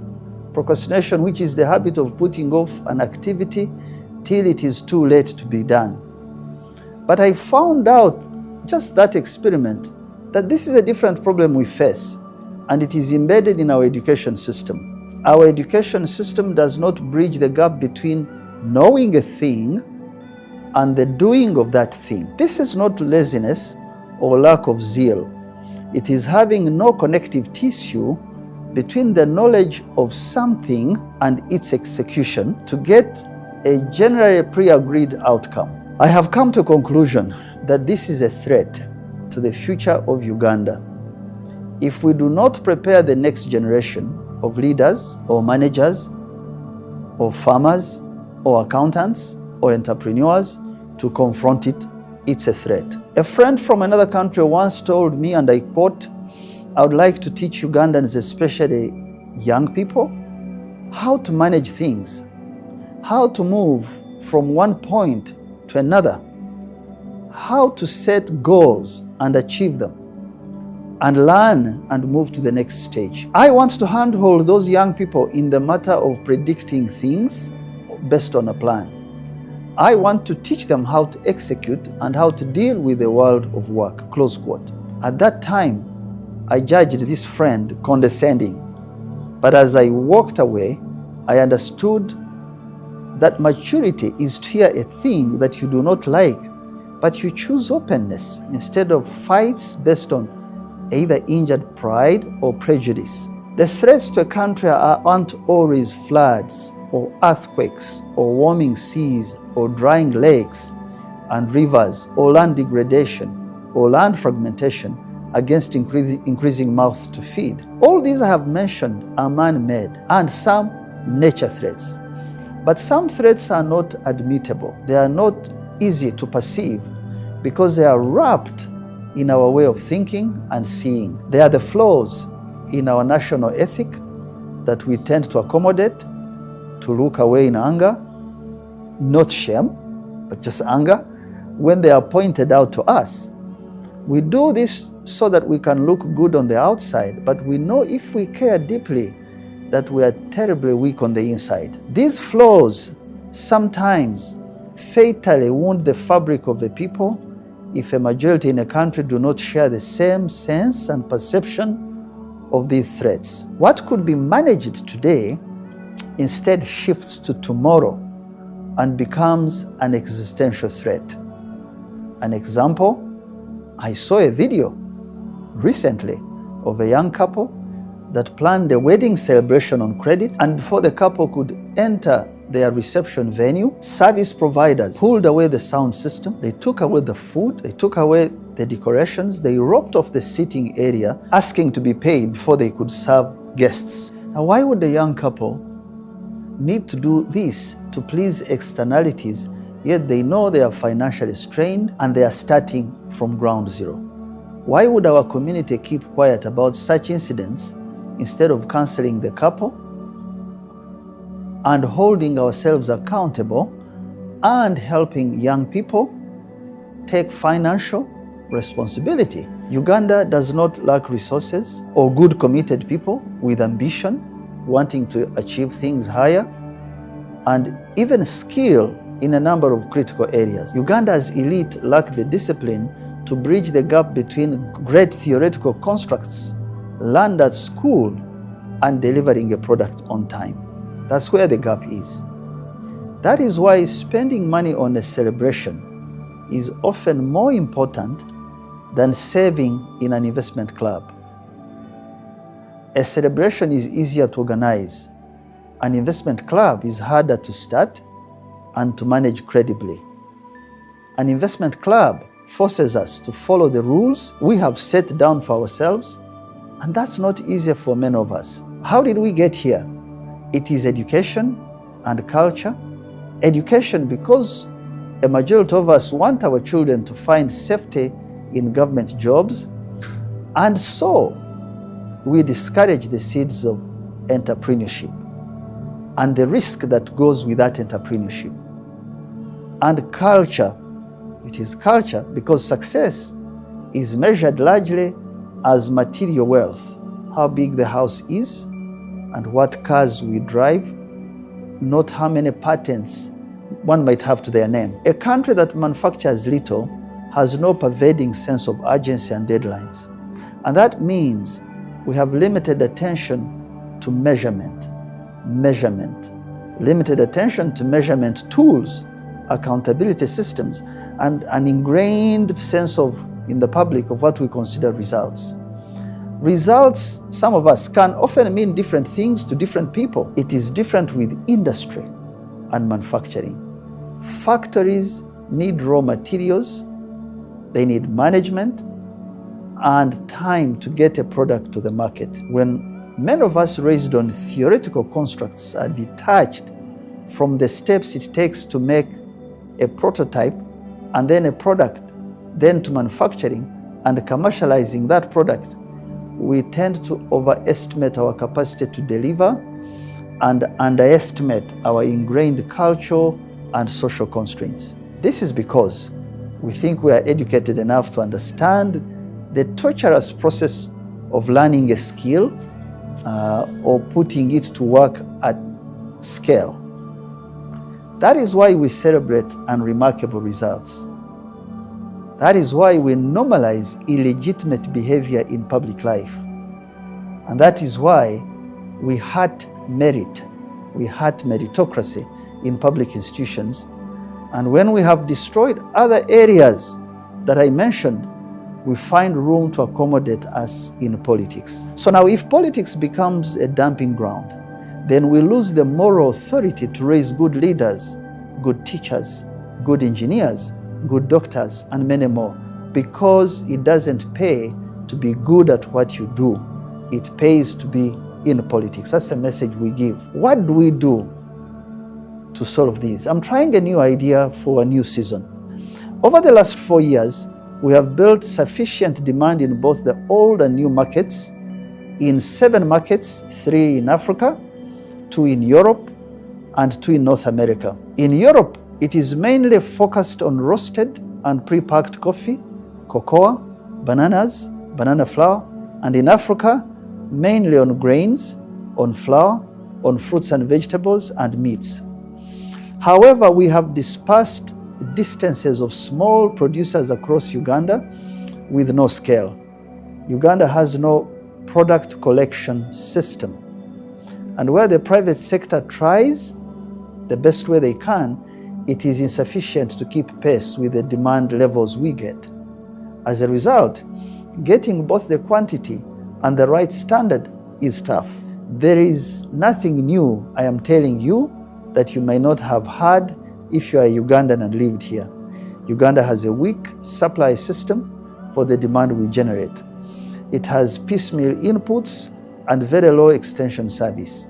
J: Procrastination, which is the habit of putting off an activity till it is too late to be done. But I found out, just that experiment, that this is a different problem we face, and it is embedded in our education system. Our education system does not bridge the gap between knowing a thing and the doing of that thing. This is not laziness or lack of zeal. It is having no connective tissue between the knowledge of something and its execution to get a generally pre-agreed outcome. I have come to a conclusion that this is a threat to the future of Uganda. If we do not prepare the next generation of leaders or managers or farmers or accountants or entrepreneurs to confront it. It's a threat. A friend from another country once told me, and I quote, "I would like to teach Ugandans, especially young people, how to manage things, how to move from one point to another, how to set goals and achieve them, and learn and move to the next stage." I want to handhold those young people in the matter of predicting things based on a plan. I want to teach them how to execute and how to deal with the world of work, close quote. At that time, I judged this friend condescending, but as I walked away, I understood that maturity is to hear a thing that you do not like, but you choose openness instead of fights based on either injured pride or prejudice. The threats to a country aren't always floods or earthquakes or warming seas or drying lakes and rivers or land degradation or land fragmentation against increasing mouth to feed. All these I have mentioned are man-made and some nature threats. But some threats are not admittable. They are not easy to perceive because they are wrapped in our way of thinking and seeing. They are the flaws in our national ethic that we tend to accommodate, to look away in anger, not shame, but just anger, when they are pointed out to us. We do this so that we can look good on the outside, but we know if we care deeply that we are terribly weak on the inside. These flaws sometimes fatally wound the fabric of a people if a majority in a country do not share the same sense and perception of these threats. What could be managed today instead shifts to tomorrow and becomes an existential threat. An example, I saw a video recently of a young couple that planned a wedding celebration on credit, and before the couple could enter their reception venue, service providers pulled away the sound system, they took away the food, they took away the decorations, they roped off the seating area, asking to be paid before they could serve guests. Now, why would a young couple need to do this to please externalities, yet they know they are financially strained and they are starting from ground zero? Why would our community keep quiet about such incidents instead of counseling the couple and holding ourselves accountable and helping young people take financial responsibility? Uganda does not lack resources or good committed people with ambition, wanting to achieve things higher, and even skill in a number of critical areas. Uganda's elite lack the discipline to bridge the gap between great theoretical constructs learned at school and delivering a product on time. That's where the gap is. That is why spending money on a celebration is often more important than saving in an investment club. A celebration is easier to organize. An investment club is harder to start and to manage credibly. An investment club forces us to follow the rules we have set down for ourselves, and that's not easy for many of us. How did we get here? It is education and culture. Education because a majority of us want our children to find safety in government jobs, and so we discourage the seeds of entrepreneurship and the risk that goes with that entrepreneurship. And culture, it is culture because success is measured largely as material wealth, how big the house is and what cars we drive, not how many patents one might have to their name. A country that manufactures little has no pervading sense of urgency and deadlines. And that means we have limited attention to measurement, limited attention to measurement tools, accountability systems, and an ingrained sense in the public of what we consider results. Results, some of us, can often mean different things to different people. It is different with industry and manufacturing. Factories need raw materials, they need management and time to get a product to the market. When many of us raised on theoretical constructs are detached from the steps it takes to make a prototype, and then a product, then to manufacturing and commercializing that product, we tend to overestimate our capacity to deliver and underestimate our ingrained cultural and social constraints. This is because we think we are educated enough to understand the torturous process of learning a skill or putting it to work at scale. That is why we celebrate unremarkable results. That is why we normalize illegitimate behavior in public life. And that is why we hurt merit, we hurt meritocracy in public institutions. And when we have destroyed other areas that I mentioned, we find room to accommodate us in politics. So now if politics becomes a dumping ground, then we lose the moral authority to raise good leaders, good teachers, good engineers, good doctors, and many more, because it doesn't pay to be good at what you do. It pays to be in politics. That's the message we give. What do we do to solve this? I'm trying a new idea for a new season. Over the last 4 years, we have built sufficient demand in both the old and new markets, in 7 markets, 3 in Africa, 2 in Europe, and 2 in North America. In Europe, it is mainly focused on roasted and pre-packed coffee, cocoa, bananas, banana flour, and in Africa, mainly on grains, on flour, on fruits and vegetables, and meats. However, we have dispersed distances of small producers across Uganda with no scale. Uganda has no product collection system. And where the private sector tries the best way they can, it is insufficient to keep pace with the demand levels we get. As a result, getting both the quantity and the right standard is tough. There is nothing new I am telling you that you may not have heard if you are a Ugandan and lived here. Uganda has a weak supply system for the demand we generate. It has piecemeal inputs and very low extension service.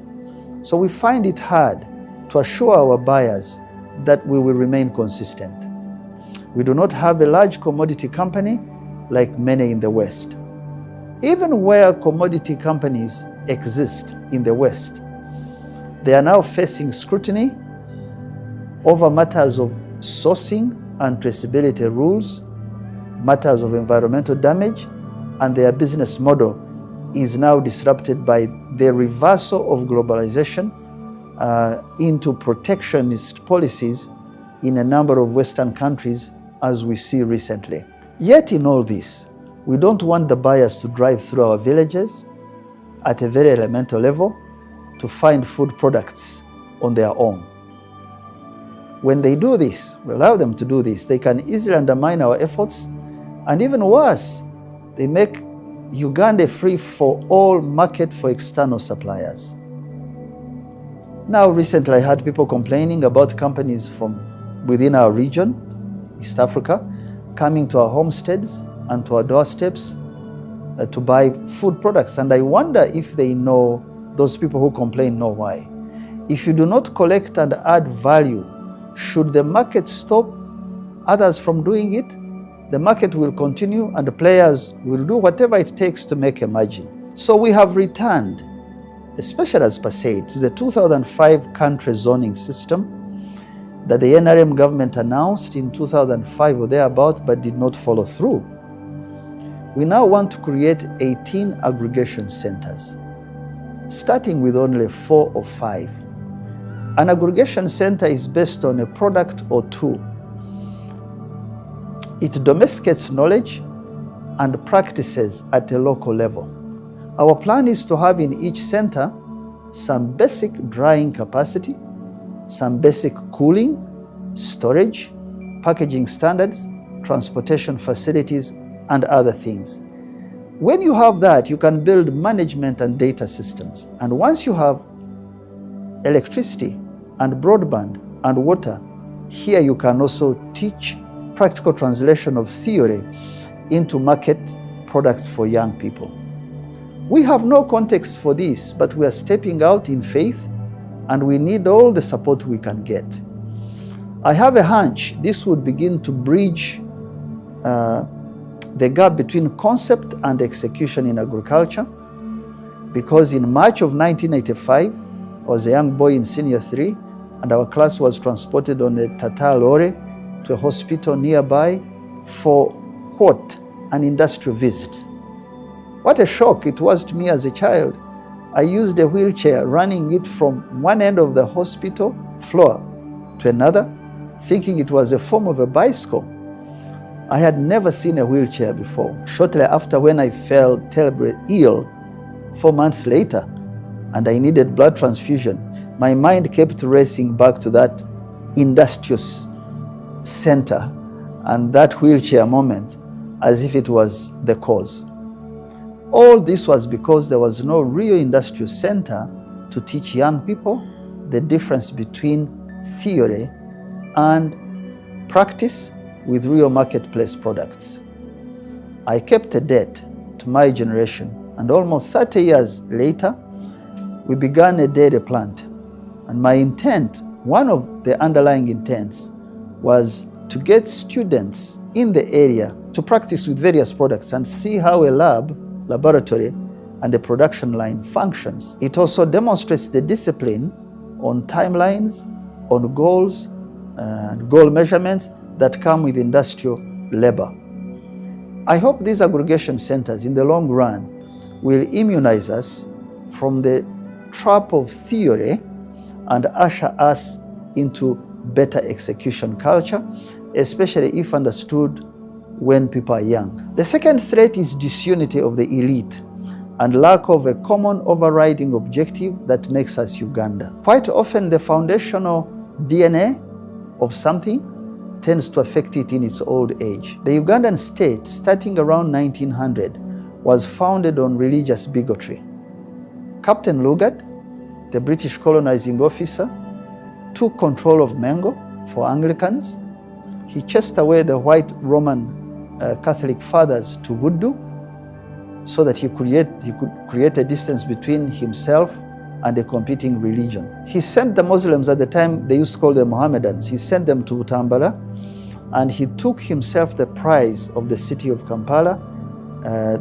J: So we find it hard to assure our buyers that we will remain consistent. We do not have a large commodity company like many in the West. Even where commodity companies exist in the West, they are now facing scrutiny over matters of sourcing and traceability rules, matters of environmental damage, and their business model is now disrupted by the reversal of globalization into protectionist policies in a number of Western countries, as we see recently. Yet in all this, we don't want the buyers to drive through our villages at a very elemental level to find food products on their own. When they do this, we allow them to do this, they can easily undermine our efforts, and even worse, they make Uganda free for all market for external suppliers. Now, recently I heard people complaining about companies from within our region, East Africa, coming to our homesteads and to our doorsteps to buy food products. And I wonder if they know, those people who complain know why. If you do not collect and add value, should the market stop others from doing it, the market will continue and the players will do whatever it takes to make a margin. So we have returned, especially as per se, to the 2005 country zoning system that the NRM government announced in 2005 or thereabout, but did not follow through. We now want to create 18 aggregation centers, starting with only 4 or 5. An aggregation center is based on a product or two. It domesticates knowledge and practices at a local level. Our plan is to have in each center some basic drying capacity, some basic cooling, storage, packaging standards, transportation facilities, and other things. When you have that, you can build management and data systems. And once you have electricity and broadband and water, here you can also teach practical translation of theory into market products for young people. We have no context for this, but we are stepping out in faith and we need all the support we can get. I have a hunch this would begin to bridge the gap between concept and execution in agriculture, because in March of 1985, I was a young boy in senior 3, and our class was transported on a Tata lorry to a hospital nearby for, quote, an industrial visit. What a shock it was to me as a child. I used a wheelchair, running it from one end of the hospital floor to another, thinking it was a form of a bicycle. I had never seen a wheelchair before. Shortly after, when I fell terribly ill, 4 months later, and I needed blood transfusion, my mind kept racing back to that industrious center and that wheelchair moment, as if it was the cause. All this was because there was no real industrial center to teach young people the difference between theory and practice with real marketplace products. I kept a debt to my generation, and almost 30 years later, we began a dairy plant. And my intent, one of the underlying intents, was to get students in the area to practice with various products and see how a laboratory, and a production line functions. It also demonstrates the discipline on timelines, on goals, and goal measurements that come with industrial labor. I hope these aggregation centers in the long run will immunize us from the trap of theory and usher us into better execution culture, especially if understood when people are young. The second threat is disunity of the elite and lack of a common overriding objective that makes us Uganda. Quite often, the foundational DNA of something tends to affect it in its old age. The Ugandan state, starting around 1900, was founded on religious bigotry. Captain Lugard, the British colonizing officer, took control of Mengo for Anglicans. He chased away the white Roman Catholic fathers to Woodoo so that he could create a distance between himself and a competing religion. He sent the Muslims, at the time they used to call them Mohammedans, he sent them to Utambala, and he took himself the prize of the city of Kampala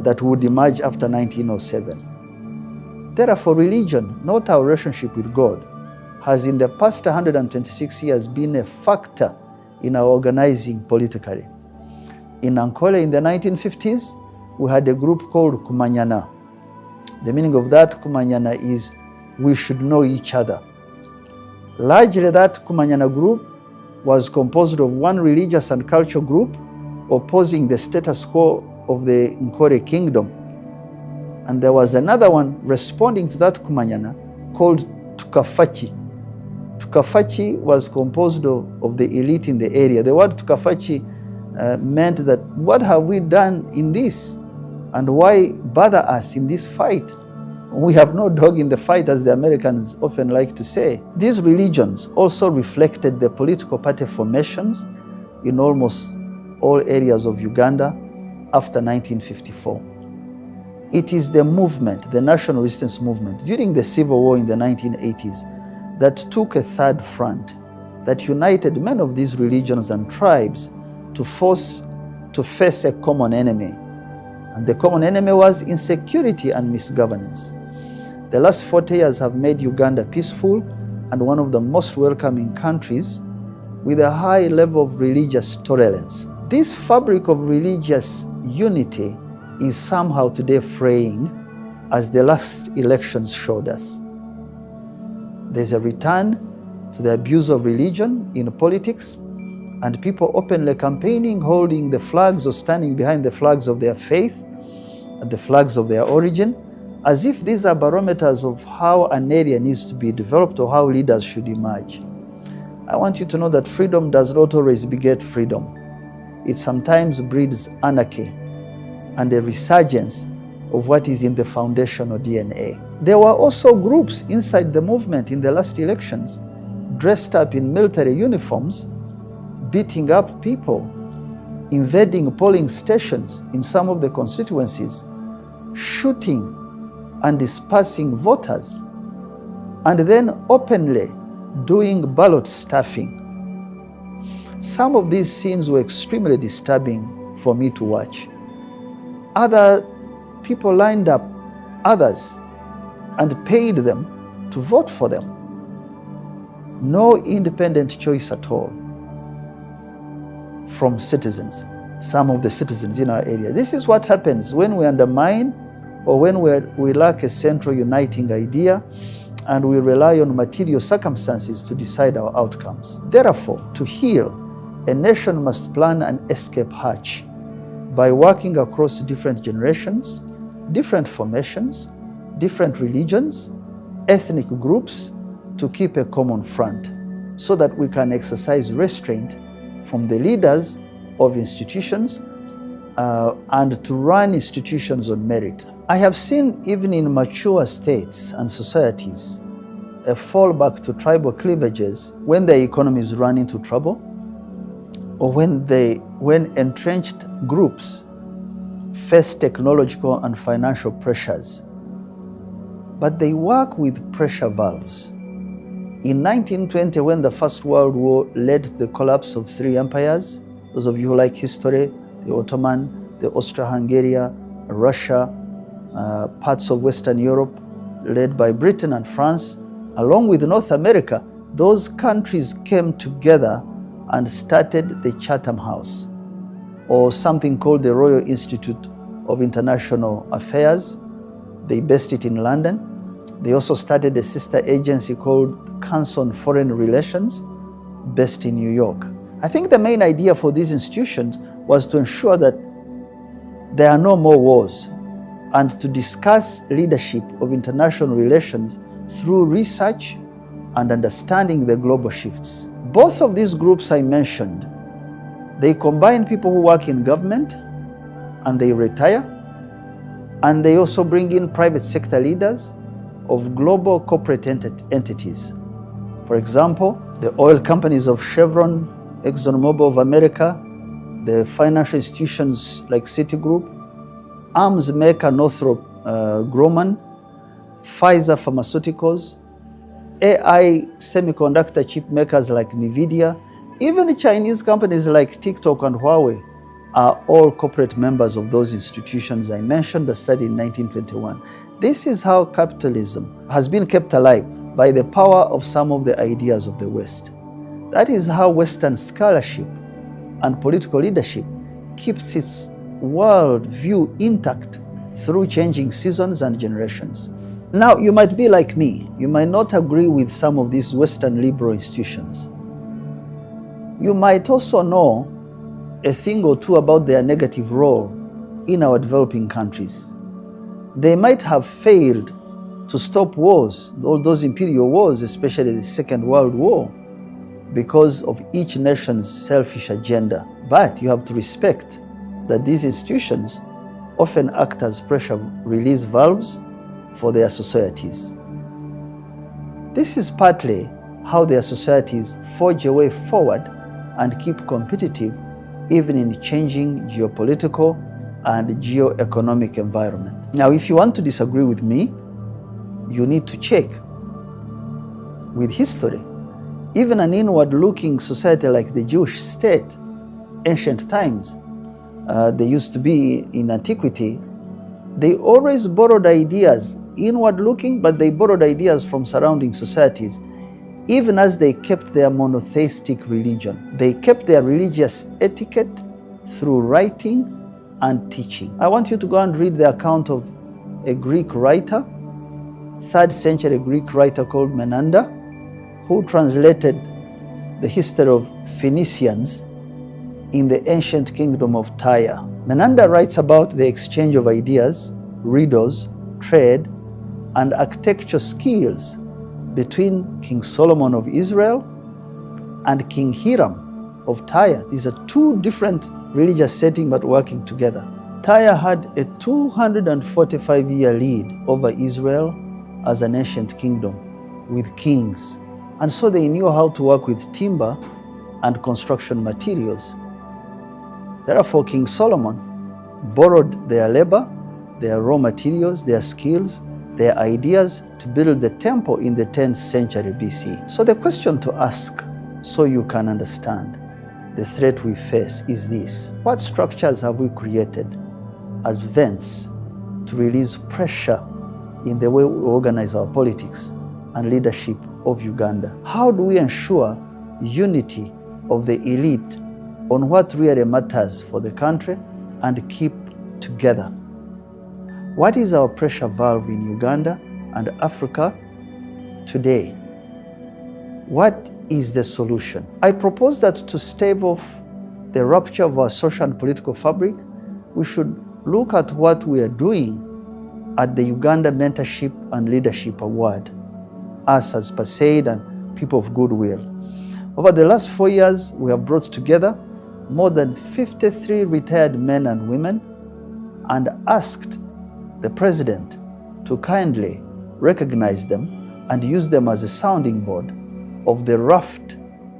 J: that would emerge after 1907. Therefore, religion, not our relationship with God, has in the past 126 years been a factor in our organizing politically. In Ankole in the 1950s, we had a group called Kumanyana. The meaning of that Kumanyana is we should know each other. Largely that Kumanyana group was composed of one religious and cultural group opposing the status quo of the Nkore kingdom. And there was another one responding to that Kumanyana called Tukafachi. Tukafachi was composed of the elite in the area. The word Tukafachi meant that what have we done in this? And why bother us in this fight? We have no dog in the fight, as the Americans often like to say. These religions also reflected the political party formations in almost all areas of Uganda after 1954. It is the movement, the national resistance movement, during the Civil War in the 1980s that took a third front, that united many of these religions and tribes to face a common enemy. And the common enemy was insecurity and misgovernance. The last 40 years have made Uganda peaceful and one of the most welcoming countries with a high level of religious tolerance. This fabric of religious unity is somehow today fraying, as the last elections showed us. There's a return to the abuse of religion in politics, and people openly campaigning, holding the flags or standing behind the flags of their faith and the flags of their origin, as if these are barometers of how an area needs to be developed or how leaders should emerge. I want you to know that freedom does not always beget freedom. It sometimes breeds anarchy and a resurgence of what is in the foundational DNA. There were also groups inside the movement in the last elections, dressed up in military uniforms, beating up people, invading polling stations in some of the constituencies, shooting and dispersing voters, and then openly doing ballot stuffing. Some of these scenes were extremely disturbing for me to watch. Other people lined up others and paid them to vote for them. No independent choice at all from citizens, some of the citizens in our area. This is what happens when we undermine or when we lack a central uniting idea and we rely on material circumstances to decide our outcomes. Therefore, to heal, a nation must plan an escape hatch by working across different generations, different formations, different religions, ethnic groups, to keep a common front so that we can exercise restraint from the leaders of institutions and to run institutions on merit. I have seen, even in mature states and societies, a fallback to tribal cleavages when the economies run into trouble or when entrenched groups face technological and financial pressures. But they work with pressure valves. In 1920, when the First World War led to the collapse of three empires, those of you who like history, the Ottoman, the Austro-Hungarian, Russia, parts of Western Europe, led by Britain and France, along with North America, those countries came together and started the Chatham House, or something called the Royal Institute of International Affairs. They based it in London. They also started a sister agency called Council on Foreign Relations, based in New York. I think the main idea for these institutions was to ensure that there are no more wars and to discuss leadership of international relations through research and understanding the global shifts. Both of these groups I mentioned, they combine people who work in government and they retire, and they also bring in private sector leaders of global corporate entities. For example, the oil companies of Chevron, ExxonMobil of America, the financial institutions like Citigroup, arms maker Northrop Grumman, Pfizer Pharmaceuticals, AI semiconductor chip makers like NVIDIA, even Chinese companies like TikTok and Huawei are all corporate members of those institutions I mentioned that started in 1921. This is how capitalism has been kept alive by the power of some of the ideas of the West. That is how Western scholarship and political leadership keeps its world view intact through changing seasons and generations. Now, you might be like me. You might not agree with some of these Western liberal institutions. You might also know a thing or two about their negative role in our developing countries. They might have failed to stop wars, all those imperial wars, especially the Second World War, because of each nation's selfish agenda. But you have to respect that these institutions often act as pressure release valves for their societies. This is partly how their societies forge a way forward and keep competitive even in changing geopolitical and geo-economic environment. Now, if you want to disagree with me, you need to check with history. Even an inward-looking society like the Jewish state, ancient times, they used to be in antiquity, they always borrowed ideas, inward-looking, but they borrowed ideas from surrounding societies, even as they kept their monotheistic religion. They kept their religious etiquette through writing and teaching. I want you to go and read the account of a Greek writer, 3rd century Greek writer called Menander, who translated the history of Phoenicians in the ancient kingdom of Tyre. Menander writes about the exchange of ideas, riddles, trade, and architecture skills between King Solomon of Israel and King Hiram of Tyre. These are two different religious settings but working together. Tyre had a 245-year lead over Israel as an ancient kingdom with kings. And so they knew how to work with timber and construction materials. Therefore, King Solomon borrowed their labor, their raw materials, their skills, their ideas to build the temple in the 10th century BC. So the question to ask, so you can understand, the threat we face is this. What structures have we created as vents to release pressure in the way we organize our politics and leadership of Uganda? How do we ensure unity of the elite on what really matters for the country and keep together? What is our pressure valve in Uganda and Africa today? What is the solution? I propose that to stave off the rupture of our social and political fabric, we should look at what we are doing at the Uganda Mentorship and Leadership Award, us as PASAID and people of goodwill. Over the last 4 years, we have brought together more than 53 retired men and women and asked the President to kindly recognize them and use them as a sounding board of the raft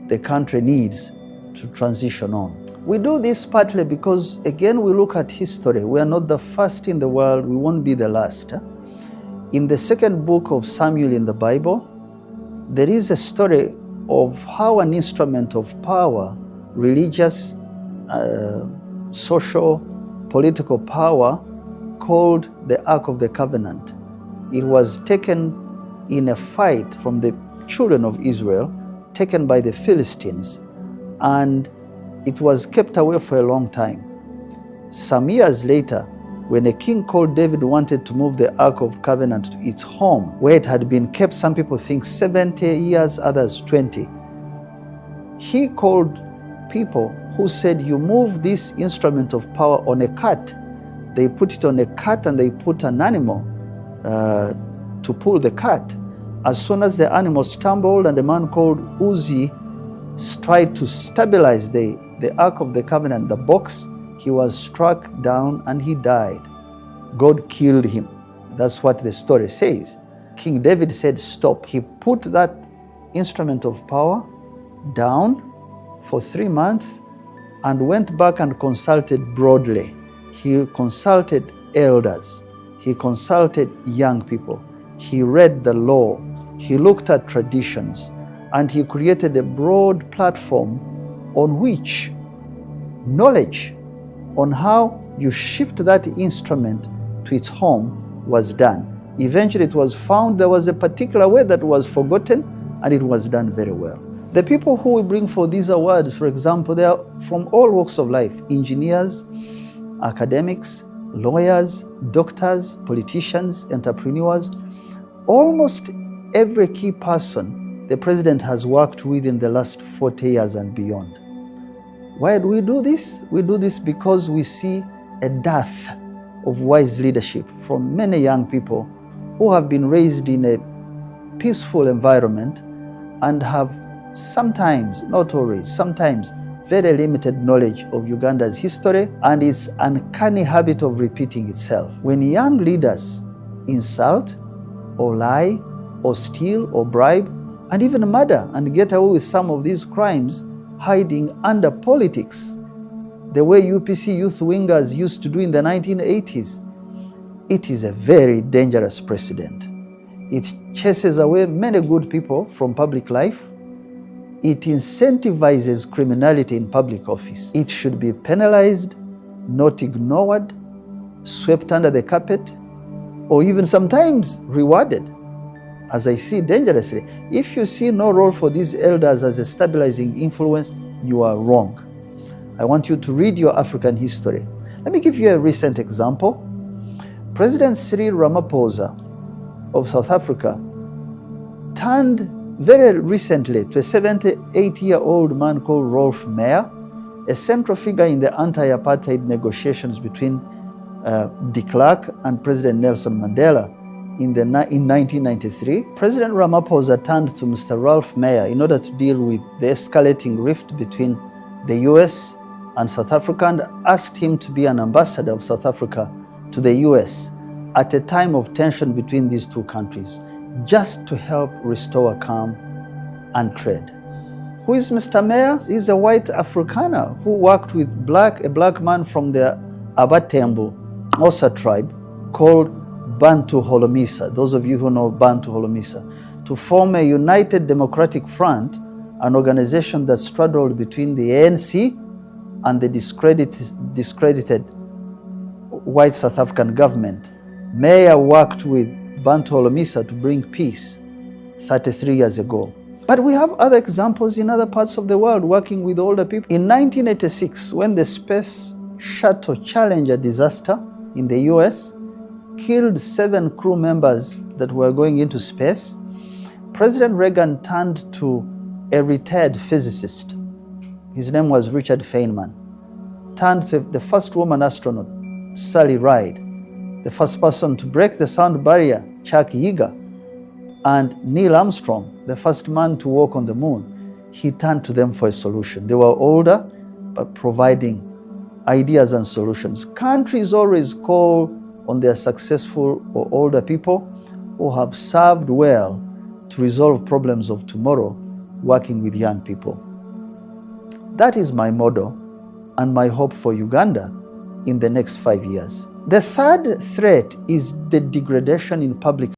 J: the country needs to transition on. We do this partly because, again, we look at history. We are not the first in the world. We won't be the last. In the second book of Samuel in the Bible, there is a story of how an instrument of power, religious, social, political power, called the Ark of the Covenant. It was taken in a fight from the children of Israel, taken by the Philistines, and it was kept away for a long time. Some years later, when a king called David wanted to move the Ark of Covenant to its home, where it had been kept, some people think 70 years, others 20, he called people who said, you move this instrument of power on a cart. They put it on a cart and they put an animal to pull the cart. As soon as the animal stumbled and a man called Muhoozi tried to stabilize the Ark of the Covenant, the box, he was struck down and he died. God killed him. That's what the story says. King David said, stop. He put that instrument of power down for 3 months and went back and consulted broadly. He consulted elders. He consulted young people. He read the law. He looked at traditions. And he created a broad platform on which knowledge on how you shift that instrument to its home was done. Eventually it was found there was a particular way that was forgotten, and it was done very well. The people who we bring for these awards, for example, they are from all walks of life: engineers, academics, lawyers, doctors, politicians, entrepreneurs. Almost every key person the president has worked with in the last 40 years and beyond. Why do we do this? We do this because we see a dearth of wise leadership from many young people who have been raised in a peaceful environment and have sometimes, not always, sometimes very limited knowledge of Uganda's history and its uncanny habit of repeating itself. When young leaders insult or lie or steal or bribe and even murder and get away with some of these crimes hiding under politics, the way UPC youth wingers used to do in the 1980s, it is a very dangerous precedent. It chases away many good people from public life. It incentivizes criminality in public office. It should be penalized, not ignored, swept under the carpet, or even sometimes rewarded, as I see dangerously. If you see no role for these elders as a stabilizing influence, you are wrong. I want you to read your African history. Let me give you a recent example. President Cyril Ramaphosa of South Africa turned very recently to a 78-year-old man called Rolf Meyer, a central figure in the anti-apartheid negotiations between de Klerk and President Nelson Mandela in 1993. President Ramaphosa turned to Mr. Rolf Meyer in order to deal with the escalating rift between the US and South Africa and asked him to be an ambassador of South Africa to the US at a time of tension between these two countries, just to help restore calm and trade. Who is Mr. Meyer? He's a white Afrikaner who worked with a black man from the Abatembu Osa tribe called Bantu Holomisa, those of you who know Bantu Holomisa, to form a united democratic front an organization that straddled between the ANC and the discredited white South African government. Meya worked with Bantu Holomisa to bring peace 33 years ago. But we have other examples in other parts of the world working with older people. In 1986, when the Space Shuttle Challenger disaster in the US killed 7 crew members that were going into space, President Reagan turned to a retired physicist. His name was Richard Feynman. Turned to the first woman astronaut, Sally Ride, the first person to break the sound barrier, Chuck Yeager, and Neil Armstrong, the first man to walk on the moon. He turned to them for a solution. They were older, but providing ideas and solutions. Countries always call on their successful or older people who have served well to resolve problems of tomorrow, working with young people. That is my motto and my hope for Uganda in the next 5 years. The third threat is the degradation in public